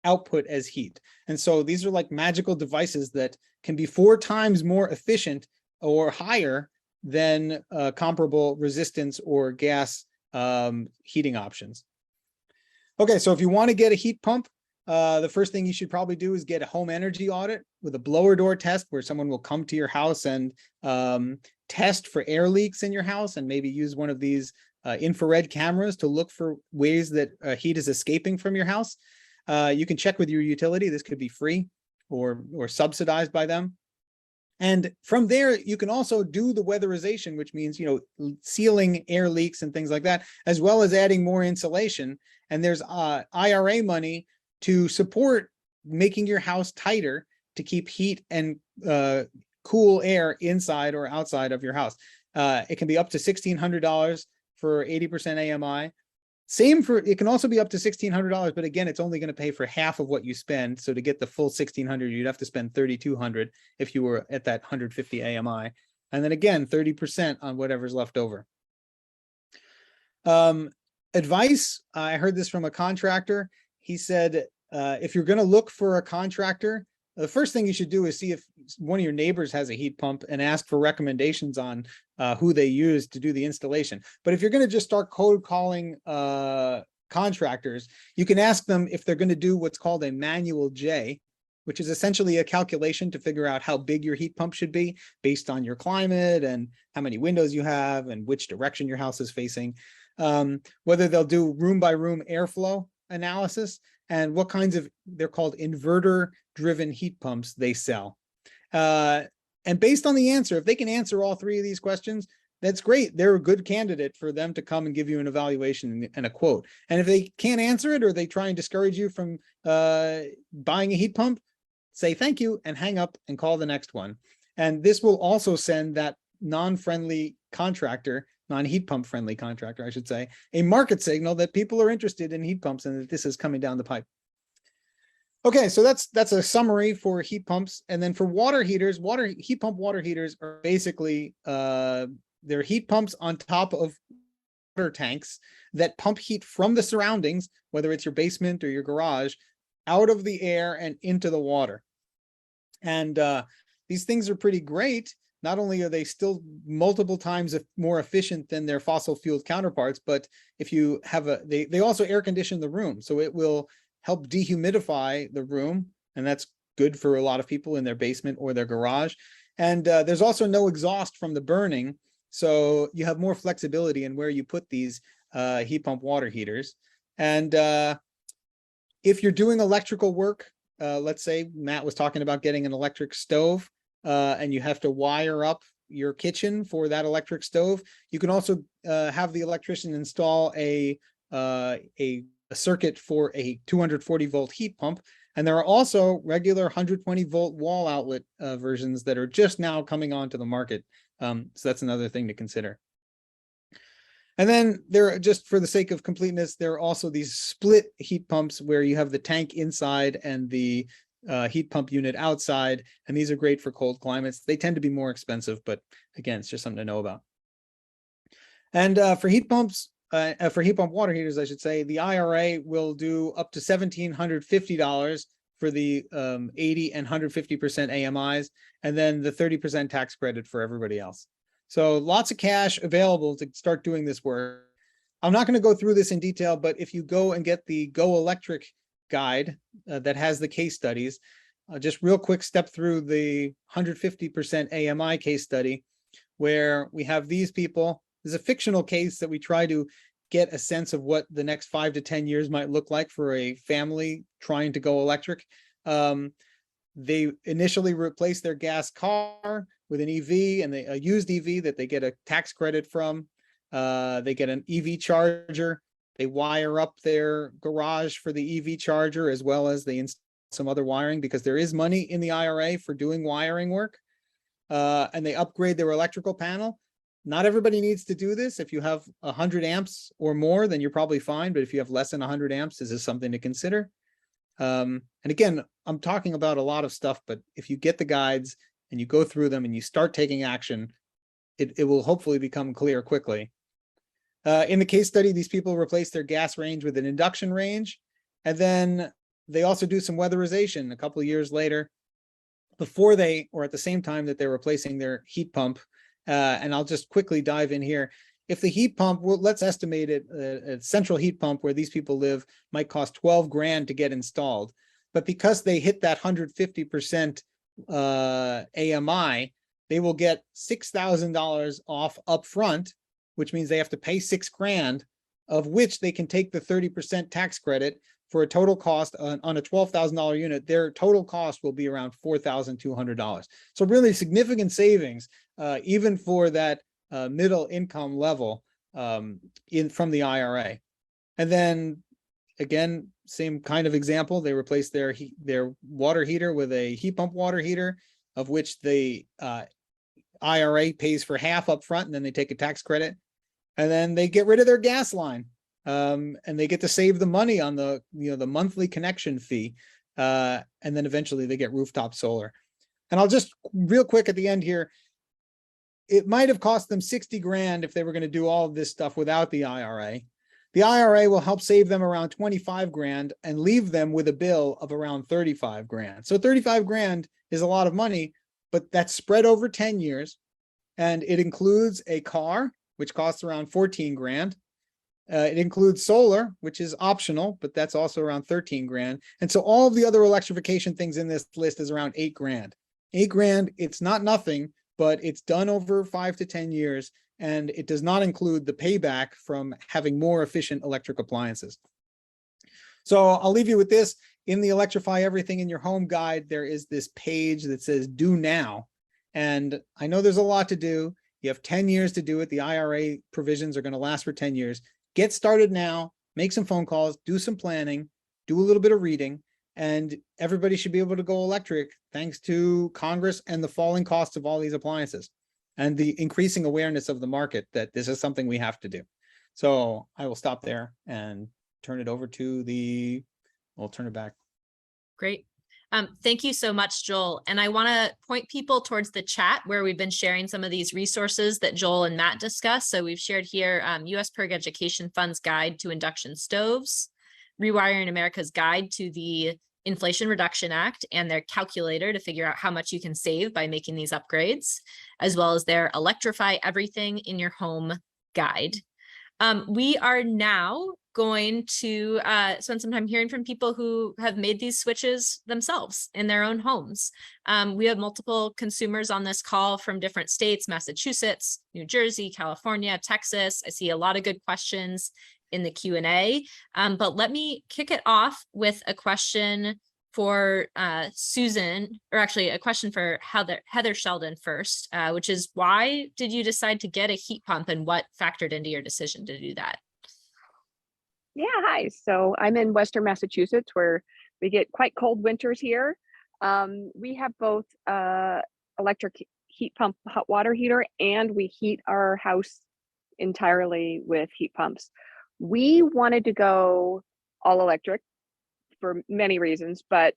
output as heat. And so these are like magical devices that can be 4 times more efficient or higher than comparable resistance or gas heating options. Okay, so if you want to get a heat pump, the first thing you should probably do is get a home energy audit with a blower door test, where someone will come to your house and test for air leaks in your house, and maybe use one of these infrared cameras to look for ways that heat is escaping from your house. You can check with your utility. This could be free or subsidized by them. And from there, you can also do the weatherization, which means, sealing air leaks and things like that, as well as adding more insulation. And there's IRA money to support making your house tighter to keep heat and cool air inside or outside of your house. It can be up to $1,600 for 80% AMI. It can also be up to $1,600, but again, it's only going to pay for half of what you spend. So to get the full $1,600, you'd have to spend $3,200 if you were at that 150 AMI. And then again, 30% on whatever's left over. Advice, I heard this from a contractor. He said, if you're going to look for a contractor, the first thing you should do is see if one of your neighbors has a heat pump and ask for recommendations on who they use to do the installation. But if you're going to just start cold calling contractors, you can ask them if they're going to do what's called a manual J, which is essentially a calculation to figure out how big your heat pump should be based on your climate and how many windows you have and which direction your house is facing. Whether they'll do room by room airflow analysis, and what kinds of, they're called inverter driven heat pumps they sell. And based on the answer, if they can answer all 3 of these questions, that's great. They're a good candidate for them to come and give you an evaluation and a quote. And if they can't answer it, or they try and discourage you from buying a heat pump, say thank you and hang up and call the next one. And this will also send that non-friendly contractor, non-heat pump friendly contractor, I should say, a market signal that people are interested in heat pumps and that this is coming down the pipe. Okay, so that's a summary for heat pumps. And then for water heaters, heat pump water heaters are basically they're heat pumps on top of water tanks that pump heat from the surroundings, whether it's your basement or your garage, out of the air and into the water. And these things are pretty great. Not only are they still multiple times more efficient than their fossil fuel counterparts, but if you have they also air condition the room. So it will help dehumidify the room. And that's good for a lot of people in their basement or their garage. And there's also no exhaust from the burning. So you have more flexibility in where you put these heat pump water heaters. And if you're doing electrical work, let's say Matt was talking about getting an electric stove, and you have to wire up your kitchen for that electric stove, you can also have the electrician install a circuit for a 240 volt heat pump. And there are also regular 120 volt wall outlet versions that are just now coming onto the market. So that's another thing to consider. And then there, just for the sake of completeness, there are also these split heat pumps where you have the tank inside and the heat pump unit outside. And these are great for cold climates. They tend to be more expensive, but again, it's just something to know about. And for heat pumps, for heat pump water heaters, I should say, the IRA will do up to $1,750 for the 80 and 150% AMIs, and then the 30% tax credit for everybody else. So lots of cash available to start doing this work. I'm not going to go through this in detail, but if you go and get the Go Electric guide that has the case studies, just real quick step through the 150% AMI case study, where we have these people There's a fictional case that we try to get a sense of what the next 5 to 10 years might look like for a family trying to go electric. They initially replace their gas car with an EV, and a used EV that they get a tax credit from. They get an EV charger. They wire up their garage for the EV charger, as well as they install some other wiring, because there is money in the IRA for doing wiring work. And they upgrade their electrical panel. Not everybody needs to do this. If you have 100 amps or more, then you're probably fine. But if you have less than 100 amps, this is something to consider. And again, I'm talking about a lot of stuff, but if you get the guides and you go through them and you start taking action, it will hopefully become clear quickly. In the case study, these people replace their gas range with an induction range, and then they also do some weatherization a couple of years later, before they, or at the same time that they're replacing their heat pump. And I'll just quickly dive in here. If the heat pump, well, let's estimate it, a central heat pump where these people live might cost 12 grand to get installed. But because they hit that 150% AMI, they will get $6,000 off upfront, which means they have to pay 6 grand, of which they can take the 30% tax credit for a total cost on a $12,000 unit. Their total cost will be around $4,200. So really significant savings, even for that middle income level from the IRA. And then again, same kind of example, they replace their water heater with a heat pump water heater, of which the IRA pays for half up front, and then they take a tax credit. And then they get rid of their gas line, and they get to save the money on the monthly connection fee. And then eventually they get rooftop solar. And I'll just real quick at the end here, it might have cost them 60 grand if they were going to do all of this stuff without the IRA. The IRA will help save them around 25 grand and leave them with a bill of around 35 grand. So 35 grand is a lot of money, but that's spread over 10 years. And it includes a car, which costs around 14 grand. It includes solar, which is optional, but that's also around 13 grand. And so all of the other electrification things in this list is around 8 grand. 8 grand, it's not nothing, but it's done over 5 to 10 years. And it does not include the payback from having more efficient electric appliances. So I'll leave you with this. In the Electrify Everything in Your Home guide, there is this page that says do now. And I know there's a lot to do. You have 10 years to do it. The IRA provisions are going to last for 10 years. Get started now, make some phone calls, do some planning, do a little bit of reading, and everybody should be able to go electric thanks to Congress and the falling costs of all these appliances and the increasing awareness of the market that this is something we have to do. So I will stop there and turn it over to we'll turn it back. Great. Thank you so much, Joel. And I want to point people towards the chat where we've been sharing some of these resources that Joel and Matt discussed. So we've shared here U.S. PERG Education Fund's Guide to Induction Stoves, Rewiring America's Guide to the Inflation Reduction Act and their calculator to figure out how much you can save by making these upgrades, as well as their Electrify Everything in Your Home guide. We are now going to spend some time hearing from people who have made these switches themselves in their own homes. We have multiple consumers on this call from different states, Massachusetts, New Jersey, California, Texas. I see a lot of good questions in the Q&A, but let me kick it off with a question for Susan, or actually a question for Heather Sheldon first, which is, why did you decide to get a heat pump and what factored into your decision to do that? Yeah, hi. So I'm in Western Massachusetts, where we get quite cold winters here. We have both electric heat pump hot water heater, and we heat our house entirely with heat pumps. We wanted to go all electric for many reasons, but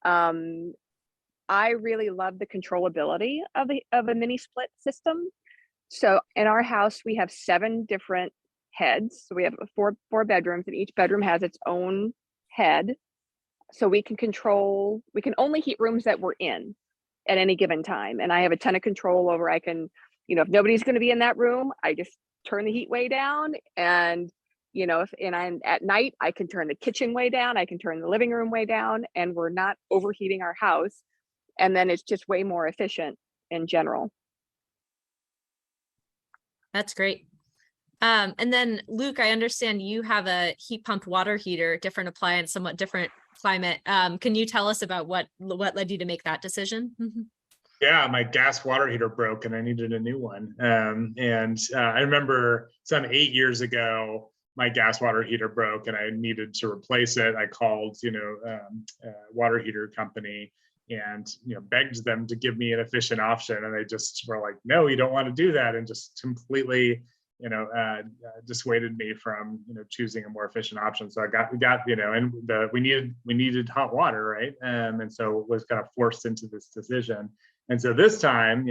I really love the controllability of a mini split system. So in our house, we have 7 different heads. So we have four bedrooms, and each bedroom has its own head. So we can only heat rooms that we're in at any given time. And I have a ton of control over, if nobody's going to be in that room, I just turn the heat way down. And, I'm at night, I can turn the kitchen way down. I can turn the living room way down, and we're not overheating our house. And then it's just way more efficient in general. That's great. And then Luke, I understand you have a heat pump water heater, different appliance, somewhat different climate. Can you tell us about what led you to make that decision? Yeah, my gas water heater broke and I needed a new one. I remember some 8 years ago, my gas water heater broke and I needed to replace it. I called, water heater company and, begged them to give me an efficient option. And they just were like, no, you don't want to do that. And just completely, dissuaded me from, choosing a more efficient option. So we needed hot water, right? And so was kind of forced into this decision. And so this time,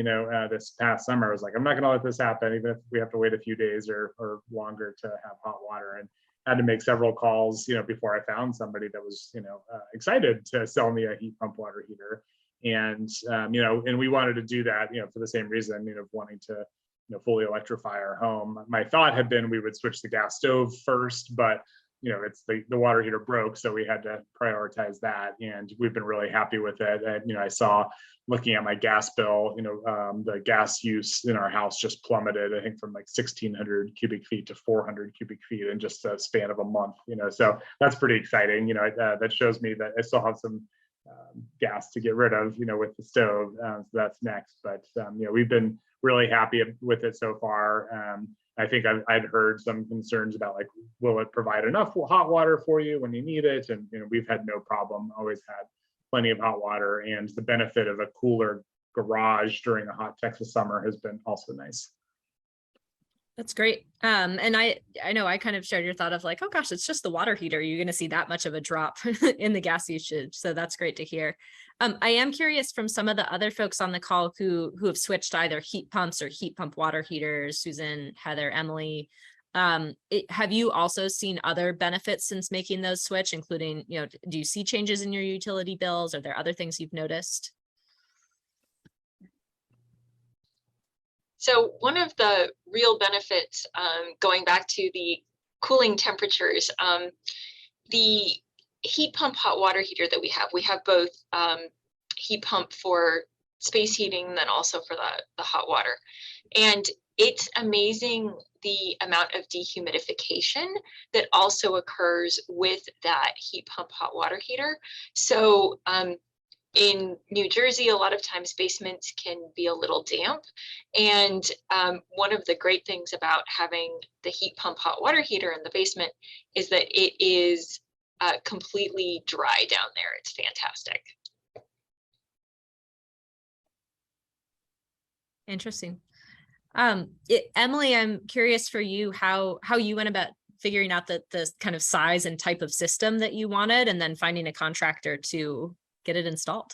this past summer, I was like, I'm not going to let this happen, even if we have to wait a few days or longer to have hot water. And had to make several calls, before I found somebody that was, excited to sell me a heat pump water heater. And, and we wanted to do that, for the same reason, wanting to, fully electrify our home. My thought had been we would switch the gas stove first, but it's the water heater broke, so we had to prioritize that, and we've been really happy with it. And I saw, looking at my gas bill, the gas use in our house just plummeted, I think from like 1,600 cubic feet to 400 cubic feet in just a span of a month. So that's pretty exciting. That shows me that I still have some gas to get rid of, with the stove. So that's next. But we've been really happy with it so far. I think I'd heard some concerns about, like, will it provide enough hot water for you when you need it? And we've had no problem, always had plenty of hot water, and the benefit of a cooler garage during a hot Texas summer has been also nice. That's great. And I know I kind of shared your thought of like, oh gosh, it's just the water heater. You're going to see that much of a drop in the gas usage. So that's great to hear. I am curious from some of the other folks on the call who have switched to either heat pumps or heat pump water heaters, Susan, Heather, Emily. Have you also seen other benefits since making those switch, including, do you see changes in your utility bills? Are there other things you've noticed? So one of the real benefits, going back to the cooling temperatures, the heat pump hot water heater that we have both heat pump for space heating and then also for the hot water. And it's amazing the amount of dehumidification that also occurs with that heat pump hot water heater. So in New Jersey, a lot of times basements can be a little damp. And one of the great things about having the heat pump hot water heater in the basement is that it is completely dry down there. It's fantastic. Interesting. Emily, I'm curious for you how you went about figuring out the kind of size and type of system that you wanted, and then finding a contractor to get it installed.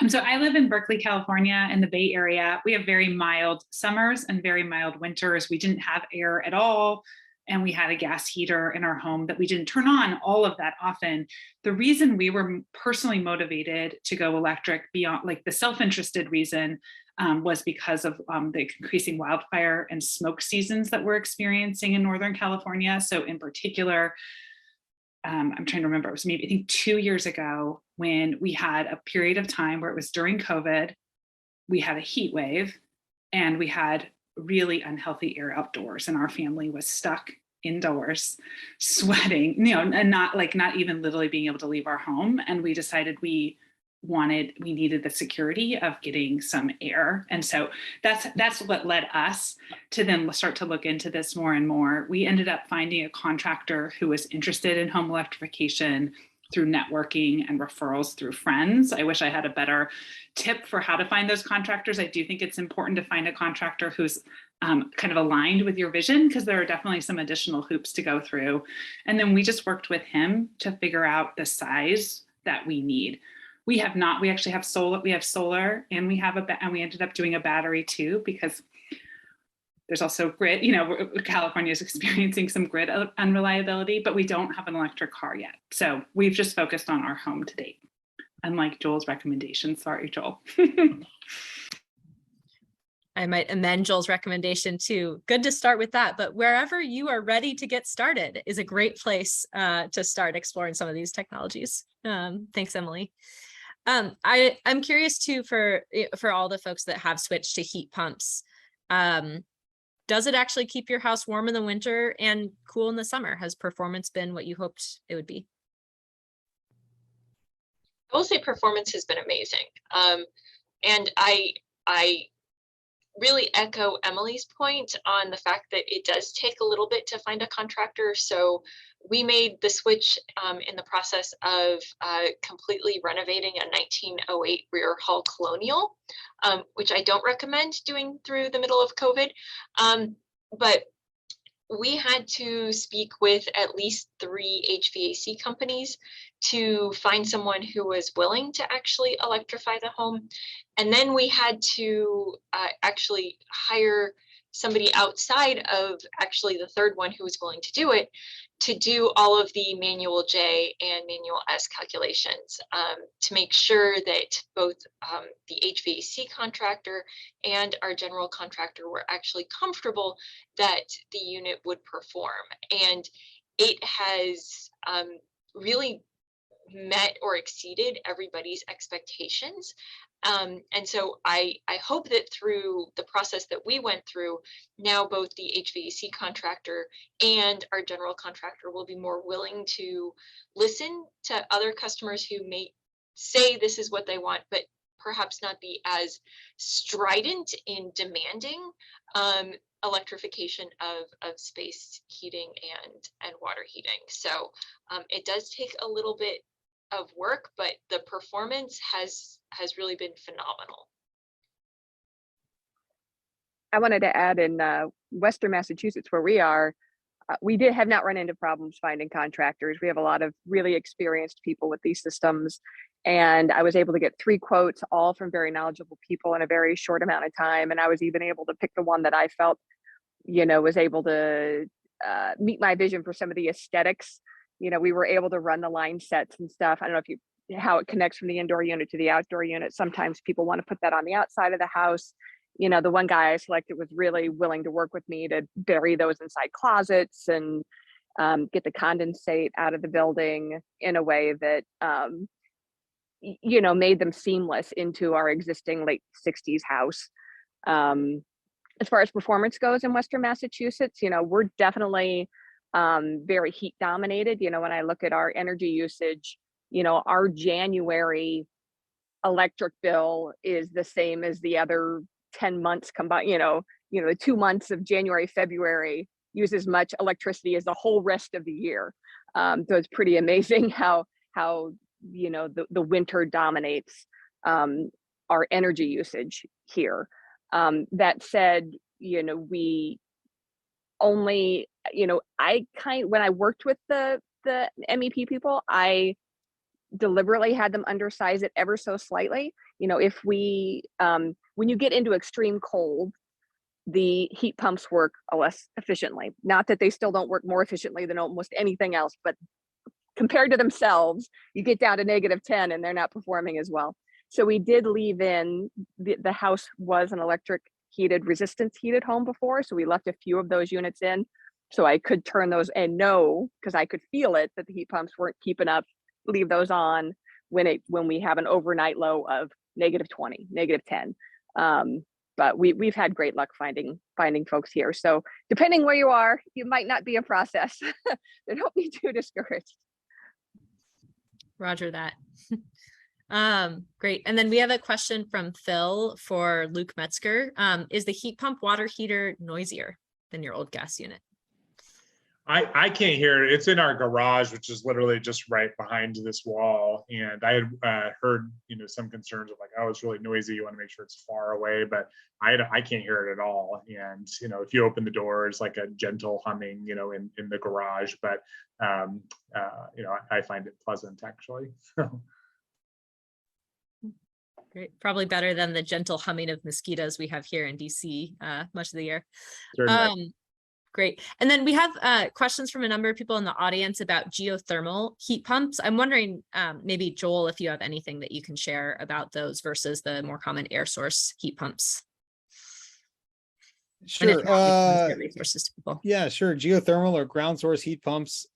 So I live in Berkeley, California, in the Bay Area. We have very mild summers and very mild winters. We didn't have air at all. And we had a gas heater in our home that we didn't turn on all of that often. The reason we were personally motivated to go electric, beyond like the self-interested reason, was because of the increasing wildfire and smoke seasons that we're experiencing in Northern California. So in particular, I'm trying to remember, it was maybe I think 2 years ago when we had a period of time where it was during COVID, we had a heat wave and we had really unhealthy air outdoors, and our family was stuck indoors sweating, and not even literally being able to leave our home. And we decided we needed the security of getting some air. And so that's what led us to then start to look into this more and more. We ended up finding a contractor who was interested in home electrification through networking and referrals through friends. I wish I had a better tip for how to find those contractors. I do think it's important to find a contractor who's kind of aligned with your vision, because there are definitely some additional hoops to go through. And then we just worked with him to figure out the size that we need. We actually have solar, and we ended up doing a battery too, because there's also grid, California is experiencing some grid unreliability, but we don't have an electric car yet. So we've just focused on our home to date, unlike Joel's recommendation. Sorry, Joel. I might amend Joel's recommendation too. Good to start with that, but wherever you are ready to get started is a great place to start exploring some of these technologies. Thanks, Emily. I'm curious too, for all the folks that have switched to heat pumps, does it actually keep your house warm in the winter and cool in the summer? Has performance been what you hoped it would be? I will say performance has been amazing. And I really echo Emily's point on the fact that it does take a little bit to find a contractor. So we made the switch in the process of completely renovating a 1908 rear hall colonial, which I don't recommend doing through the middle of COVID. But we had to speak with at least 3 HVAC companies to find someone who was willing to actually electrify the home. And then we had to actually hire somebody outside of actually the third one who was willing to do it, to do all of the manual J and manual S calculations to make sure that both the HVAC contractor and our general contractor were actually comfortable that the unit would perform. And it has really met or exceeded everybody's expectations. And so I hope that through the process that we went through, now both the HVAC contractor and our general contractor will be more willing to listen to other customers who may say this is what they want, but perhaps not be as strident in demanding electrification of space heating and water heating. So it does take a little bit of work, but the performance has really been phenomenal. I wanted to add in Western Massachusetts, where we are, we have not run into problems finding contractors. We have a lot of really experienced people with these systems. And I was able to get 3 quotes, all from very knowledgeable people in a very short amount of time. And I was even able to pick the one that I felt, was able to meet my vision for some of the aesthetics. We were able to run the line sets and stuff. I don't know how it connects from the indoor unit to the outdoor unit. Sometimes people want to put that on the outside of the house. The one guy I selected was really willing to work with me to bury those inside closets and get the condensate out of the building in a way that, made them seamless into our existing late 60s house. As far as performance goes in Western Massachusetts, we're definitely very heat dominated. When I look at our energy usage, our January electric bill is the same as the other 10 months combined. The 2 months of January, February use as much electricity as the whole rest of the year. So it's pretty amazing how the winter dominates our energy usage here. That said, we only, when I worked with the MEP people, I deliberately had them undersize it ever so slightly. If we, when you get into extreme cold, the heat pumps work less efficiently. Not that they still don't work more efficiently than almost anything else, but compared to themselves, you get down to -10 and they're not performing as well. So we did leave in, the house was an electric resistance heated home before. So we left a few of those units in so I could turn those and know, because I could feel it, that the heat pumps weren't keeping up, leave those on when we have an overnight low of -20, -10. But we've had great luck finding folks here. So depending where you are, you might not be a process. So don't be too discouraged. Roger that. Great. And then we have a question from Phil for Luke Metzger. Is the heat pump water heater noisier than your old gas unit? I can't hear it. It's in our garage, which is literally just right behind this wall. And I had heard, some concerns of like, oh, it's really noisy. You want to make sure it's far away, but I can't hear it at all. And, if you open the door, it's like a gentle humming, in the garage, but, I find it pleasant actually. Great. Probably better than the gentle humming of mosquitoes we have here in DC much of the year. Certainly. Great. And then we have questions from a number of people in the audience about geothermal heat pumps. I'm wondering, maybe Joel, if you have anything that you can share about those versus the more common air source heat pumps. Sure. Resources to people. Yeah, sure. Geothermal or ground source heat pumps.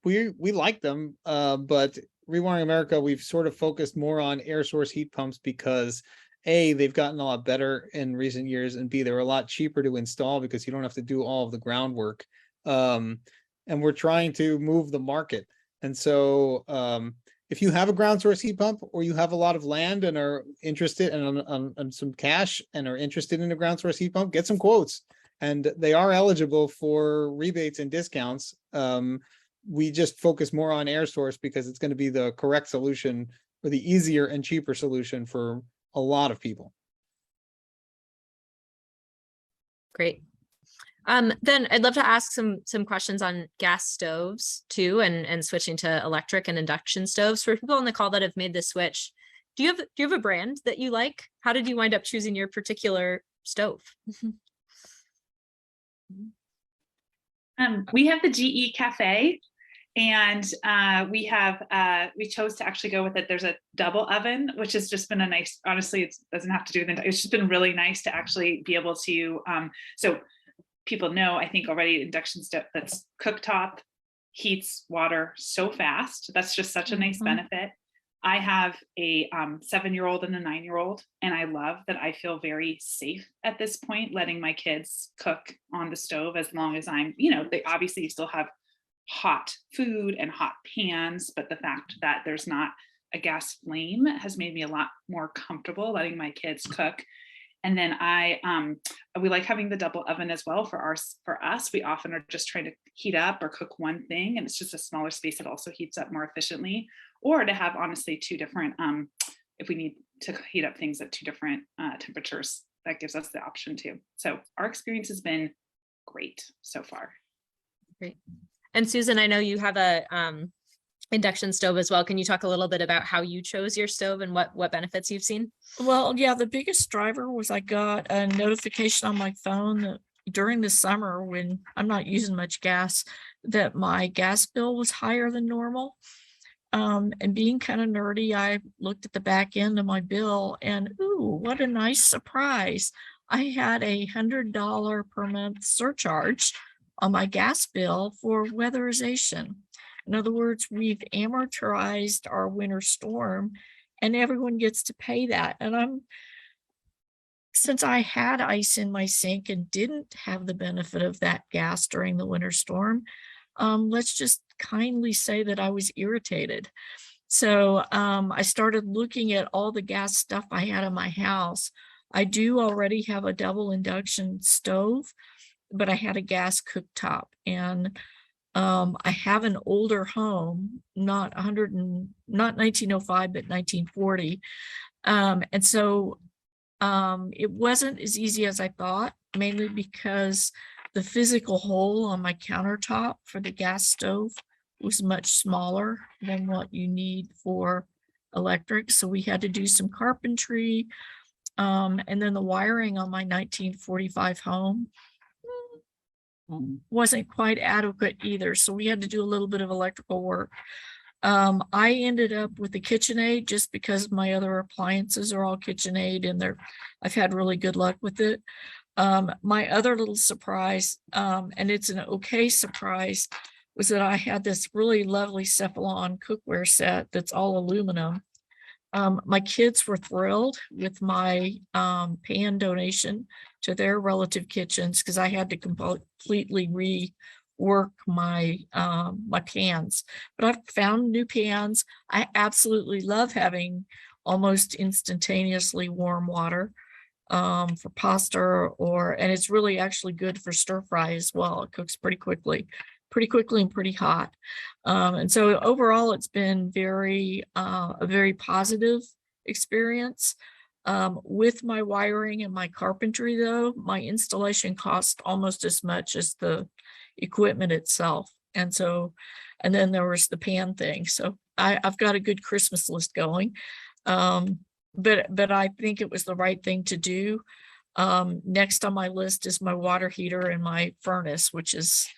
We like them, but Rewiring America, we've sort of focused more on air source heat pumps because A, they've gotten a lot better in recent years, and B, they're a lot cheaper to install because you don't have to do all of the groundwork. And we're trying to move the market. And so if you have a ground source heat pump, or you have a lot of land and are interested and on some cash and are interested in a ground source heat pump, get some quotes. And they are eligible for rebates and discounts. We just focus more on air source because it's going to be the correct solution, or the easier and cheaper solution for a lot of people. Great. Then I'd love to ask some questions on gas stoves too, and switching to electric and induction stoves. For people on the call that have made the switch, do you have a brand that you like? How did you wind up choosing your particular stove? We have the GE Cafe, and we chose to actually go with it. There's a double oven, which has just been a nice, honestly, it doesn't have to do with it. It's just been really nice to actually be able to, so people know, I think already, induction stove that's cooktop, heats water so fast. That's just such a nice benefit. I have a 7-year-old and a 9-year-old, and I love that I feel very safe at this point, letting my kids cook on the stove as long as I'm, they obviously still have hot food and hot pans, but the fact that there's not a gas flame has made me a lot more comfortable letting my kids cook. And then we like having the double oven as well for us. We often are just trying to heat up or cook one thing, and it's just a smaller space that also heats up more efficiently, or to have honestly 2 different, if we need to heat up things at 2 different temperatures, that gives us the option too. So our experience has been great so far. Great. And Susan, I know you have a induction stove as well. Can you talk a little bit about how you chose your stove and what benefits you've seen? Well, yeah, the biggest driver was I got a notification on my phone that during the summer, when I'm not using much gas, that my gas bill was higher than normal. And being kind of nerdy, I looked at the back end of my bill, and ooh, what a nice surprise. I had a $100 per month surcharge on my gas bill for weatherization. In other words, we've amortized our winter storm, and everyone gets to pay that. And since I had ice in my sink and didn't have the benefit of that gas during the winter storm, let's just kindly say that I was irritated. So I started looking at all the gas stuff I had in my house. I do already have a double induction stove, but I had a gas cooktop, and I have an older home, not 1905, but 1940. And so it wasn't as easy as I thought, mainly because the physical hole on my countertop for the gas stove was much smaller than what you need for electric. So we had to do some carpentry. And then the wiring on my 1945 home wasn't quite adequate either. So we had to do a little bit of electrical work. I ended up with the KitchenAid just because my other appliances are all KitchenAid, and I've had really good luck with it. My other little surprise, and it's an okay surprise, was that I had this really lovely Cephalon cookware set that's all aluminum. My kids were thrilled with my pan donation to their relative kitchens, because I had to completely rework my my pans. But I've found new pans. I absolutely love having almost instantaneously warm water for pasta, and it's really actually good for stir fry as well. It cooks pretty quickly and pretty hot. And so overall, it's been a very positive experience. With my wiring and my carpentry, though, my installation cost almost as much as the equipment itself. And then there was the pan thing. So I've got a good Christmas list going. But I think it was the right thing to do. Next on my list is my water heater and my furnace, which is,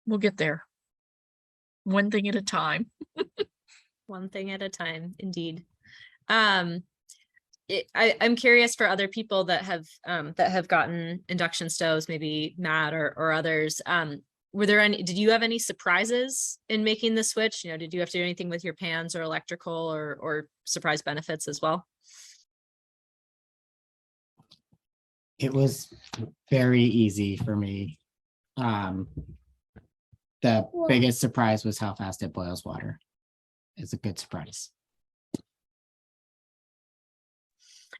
we'll get there. One thing at a time. One thing at a time, indeed. I'm curious for other people that have gotten induction stoves, maybe Matt or others. Did you have any surprises in making the switch? Did you have to do anything with your pans or electrical or surprise benefits as well? It was very easy for me. The biggest surprise was how fast it boils water. It's a good surprise.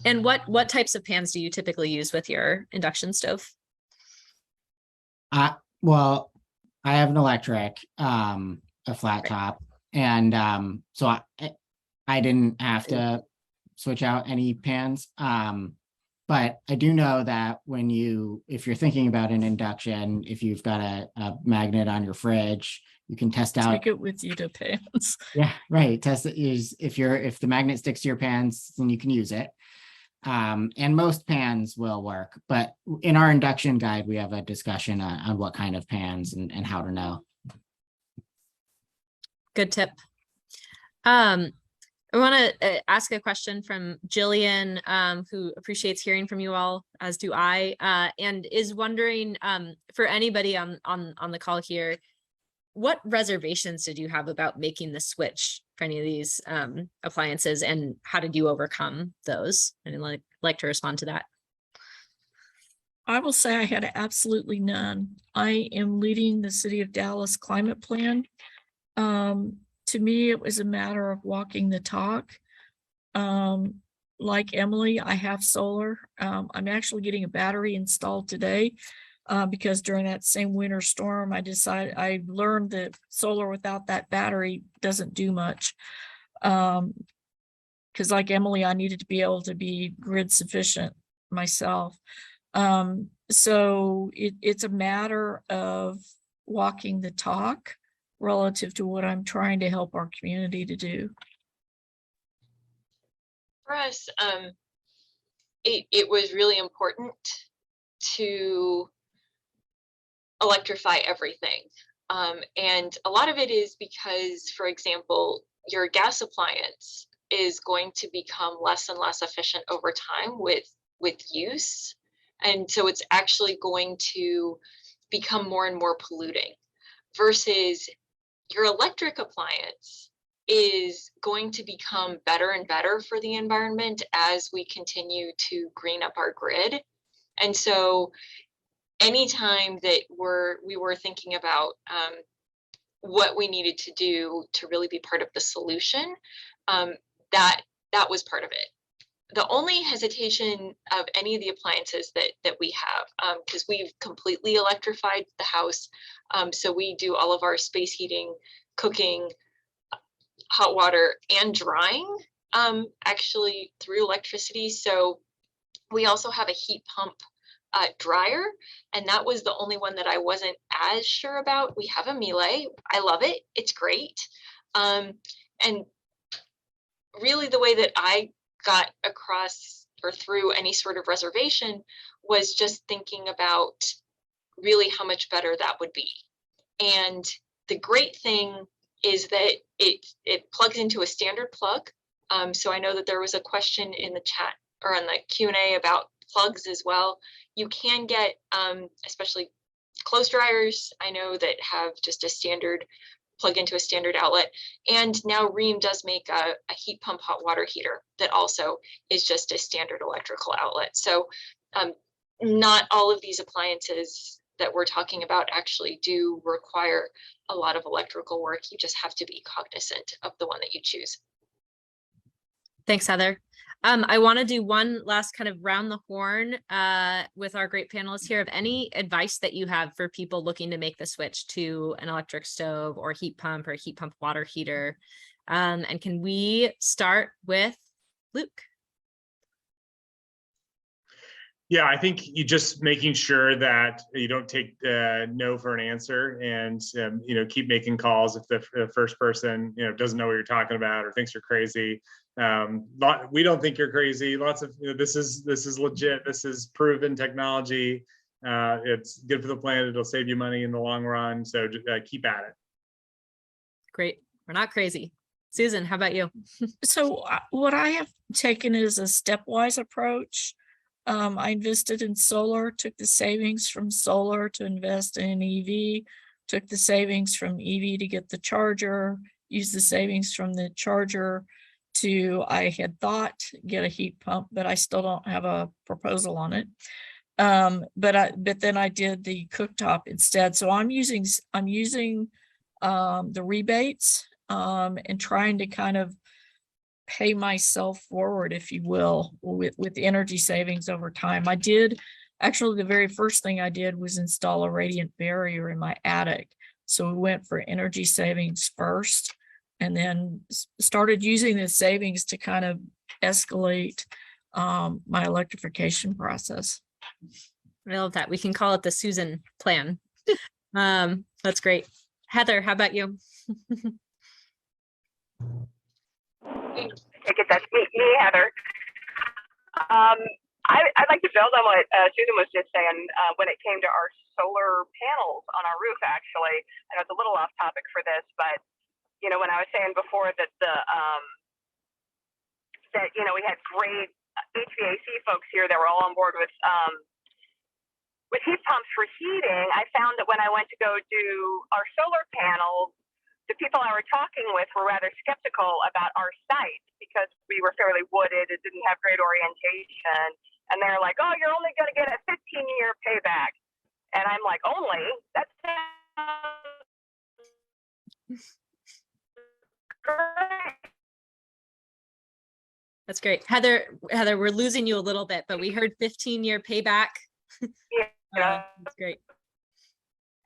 And what types of pans do you typically use with your induction stove? Well, I have an electric, a flat top, and so I didn't have to switch out any pans. But I do know that if you're thinking about an induction, if you've got a magnet on your fridge, you can test out. Take it with you to pans. Yeah, right. Test it. If the magnet sticks to your pans, then you can use it. And most pans will work, but in our induction guide, we have a discussion on what kind of pans and how to know. Good tip. I want to ask a question from Jillian, who appreciates hearing from you all, as do I, and is wondering for anybody on the call here, what reservations did you have about making the switch for any of these appliances, and how did you overcome those? And I'd like to respond to that. I will say I had absolutely none. I am leading the City of Dallas climate plan. To me, it was a matter of walking the talk. Like Emily, I have solar. I'm actually getting a battery installed today because during that same winter storm, I learned that solar without that battery doesn't do much. Because like Emily, I needed to be able to be grid sufficient myself. So it's a matter of walking the talk relative to what I'm trying to help our community to do. For us, it was really important to electrify everything. And a lot of it is because, for example, your gas appliance is going to become less and less efficient over time with use. And so it's actually going to become more and more polluting, versus your electric appliance is going to become better and better for the environment as we continue to green up our grid. And so anytime that we were thinking about what we needed to do to really be part of the solution, that was part of it. The only hesitation of any of the appliances that we have, because we've completely electrified the house, so we do all of our space heating, cooking, hot water, and drying actually through electricity. So we also have a heat pump dryer, and that was the only one that I wasn't as sure about. We have a Miele. I love it. It's great. And really the way that I got across or through any sort of reservation was just thinking about really how much better that would be. And the great thing is that it plugs into a standard plug. So I know that there was a question in the chat or on the Q&A about plugs as well. You can get, especially clothes dryers, I know that have just a standard plug into a standard outlet. And now Rheem does make a heat pump hot water heater that also is just a standard electrical outlet. So not all of these appliances that we're talking about actually do require a lot of electrical work. You just have to be cognizant of the one that you choose. Thanks, Heather. I want to do one last kind of round the horn with our great panelists here of any advice that you have for people looking to make the switch to an electric stove or heat pump water heater. And can we start with Luke? Yeah, I think you just making sure that you don't take no for an answer, and keep making calls if the first person doesn't know what you're talking about or thinks you're crazy. We don't think you're crazy. Lots of this is legit. This is proven technology. It's good for the planet. It'll save you money in the long run. So keep at it. Great. We're not crazy. Susan, how about you? So what I have taken is a stepwise approach. I invested in solar, took the savings from solar to invest in EV, took the savings from EV to get the charger, used the savings from the charger to, I had thought, get a heat pump, but I still don't have a proposal on it. But then I did the cooktop instead. So I'm using the rebates and trying to kind of pay myself forward, if you will, with energy savings over time. I did actually, the very first thing I did was install a radiant barrier in my attic. So we went for energy savings first, and then started using the savings to kind of escalate my electrification process. I love that. We can call it the Susan plan. That's great. Heather, how about you? Take it, that's me, Heather. I'd like to build on what Susan was just saying when it came to our solar panels on our roof. Actually, I know it's a little off topic for this, but you know, when I was saying before that we had great HVAC folks here that were all on board with heat pumps for heating, I found that when I went to go do our solar panels, the people I were talking with were rather skeptical about our site because we were fairly wooded. It didn't have great orientation. And they're like, oh, you're only going to get a 15-year payback. And I'm like, only? That's great. That's great. Heather, we're losing you a little bit, but we heard 15-year payback. Yeah. That's great.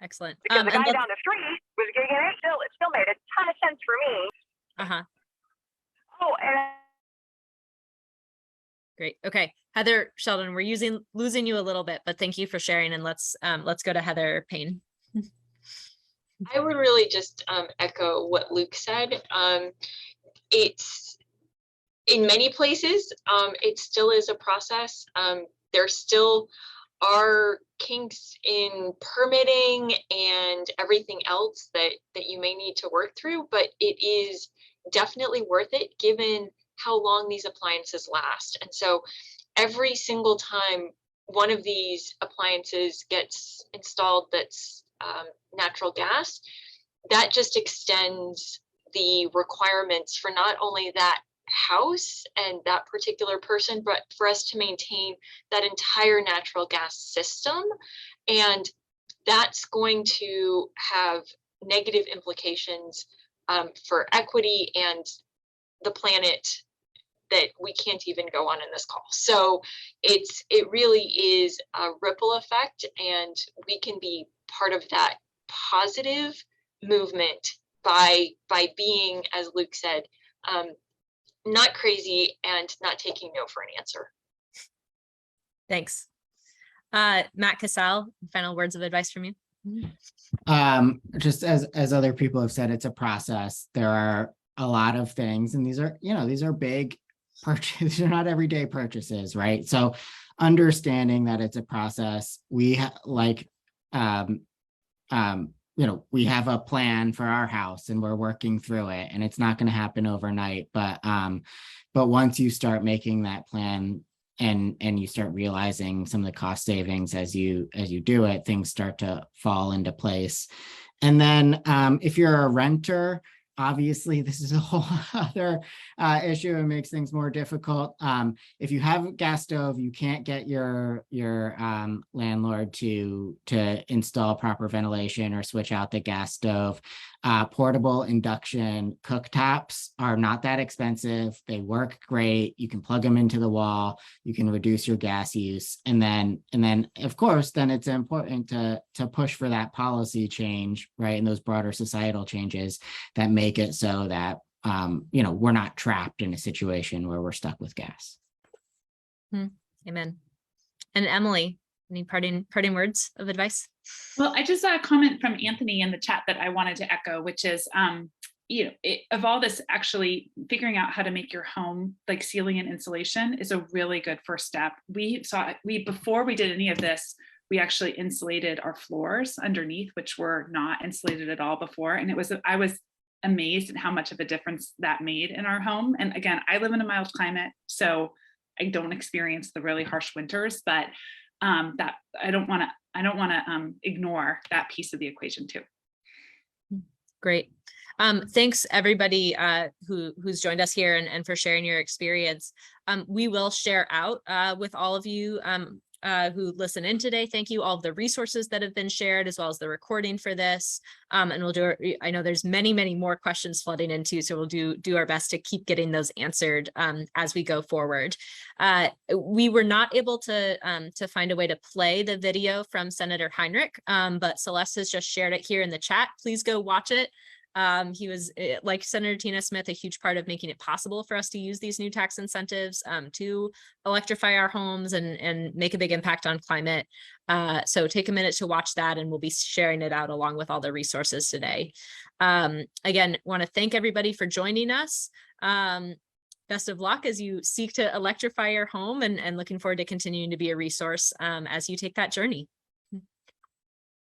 Excellent. Because the guy down the street was getting it. It still made a ton of sense for me. Uh-huh. Oh, and Great. Okay. Heather Sheldon, we're losing you a little bit, but thank you for sharing. And let's go to Heather Payne. I would really just echo what Luke said. It's in many places, it still is a process. There still are kinks in permitting and everything else that you may need to work through, but it is definitely worth it given how long these appliances last. And so every single time one of these appliances gets installed that's natural gas, that just extends the requirements for not only that house and that particular person, but for us to maintain that entire natural gas system. And that's going to have negative implications for equity and the planet that we can't even go on in this call. So it really is a ripple effect, and we can be part of that positive movement by being, as Luke said, not crazy and not taking no for an answer. Thanks. Matt Cassell, final words of advice from you. Just as other people have said, it's a process. There are a lot of things, and these are big purchases. They're not everyday purchases, right? So understanding that it's a process, we we have a plan for our house and we're working through it, and it's not going to happen overnight. But once you start making that plan and you start realizing some of the cost savings as you do it, things start to fall into place. And then if you're a renter, obviously this is a whole other issue and makes things more difficult. If you have a gas stove, you can't get your landlord to install proper ventilation or switch out the gas stove. Portable induction cooktops are not that expensive. They work great. You can plug them into the wall. You can reduce your gas use. And then of course, then it's important to push for that policy change, right? And those broader societal changes that make it so that we're not trapped in a situation where we're stuck with gas. Amen. And Emily, any parting words of advice? Well, I just saw a comment from Anthony in the chat that I wanted to echo, which is, of all this, actually figuring out how to make your home like ceiling and insulation is a really good first step. Before we did any of this, we actually insulated our floors underneath, which were not insulated at all before. And I was amazed at how much of a difference that made in our home. And again, I live in a mild climate, so I don't experience the really harsh winters, but that I don't want to ignore that piece of the equation too. Great. Thanks everybody who's joined us here and for sharing your experience. We will share out with all of you who listen in today. Thank you all of the resources that have been shared, as well as the recording for this. And we'll do, I know there's many, many more questions flooding in too, so we'll do our best to keep getting those answered as we go forward. We were not able to find a way to play the video from Senator Heinrich, but Celeste has just shared it here in the chat. Please go watch it. He was, like Senator Tina Smith, a huge part of making it possible for us to use these new tax incentives to electrify our homes and make a big impact on climate. So take a minute to watch that, and we'll be sharing it out along with all the resources today. Again, want to thank everybody for joining us. Best of luck as you seek to electrify your home, and looking forward to continuing to be a resource as you take that journey.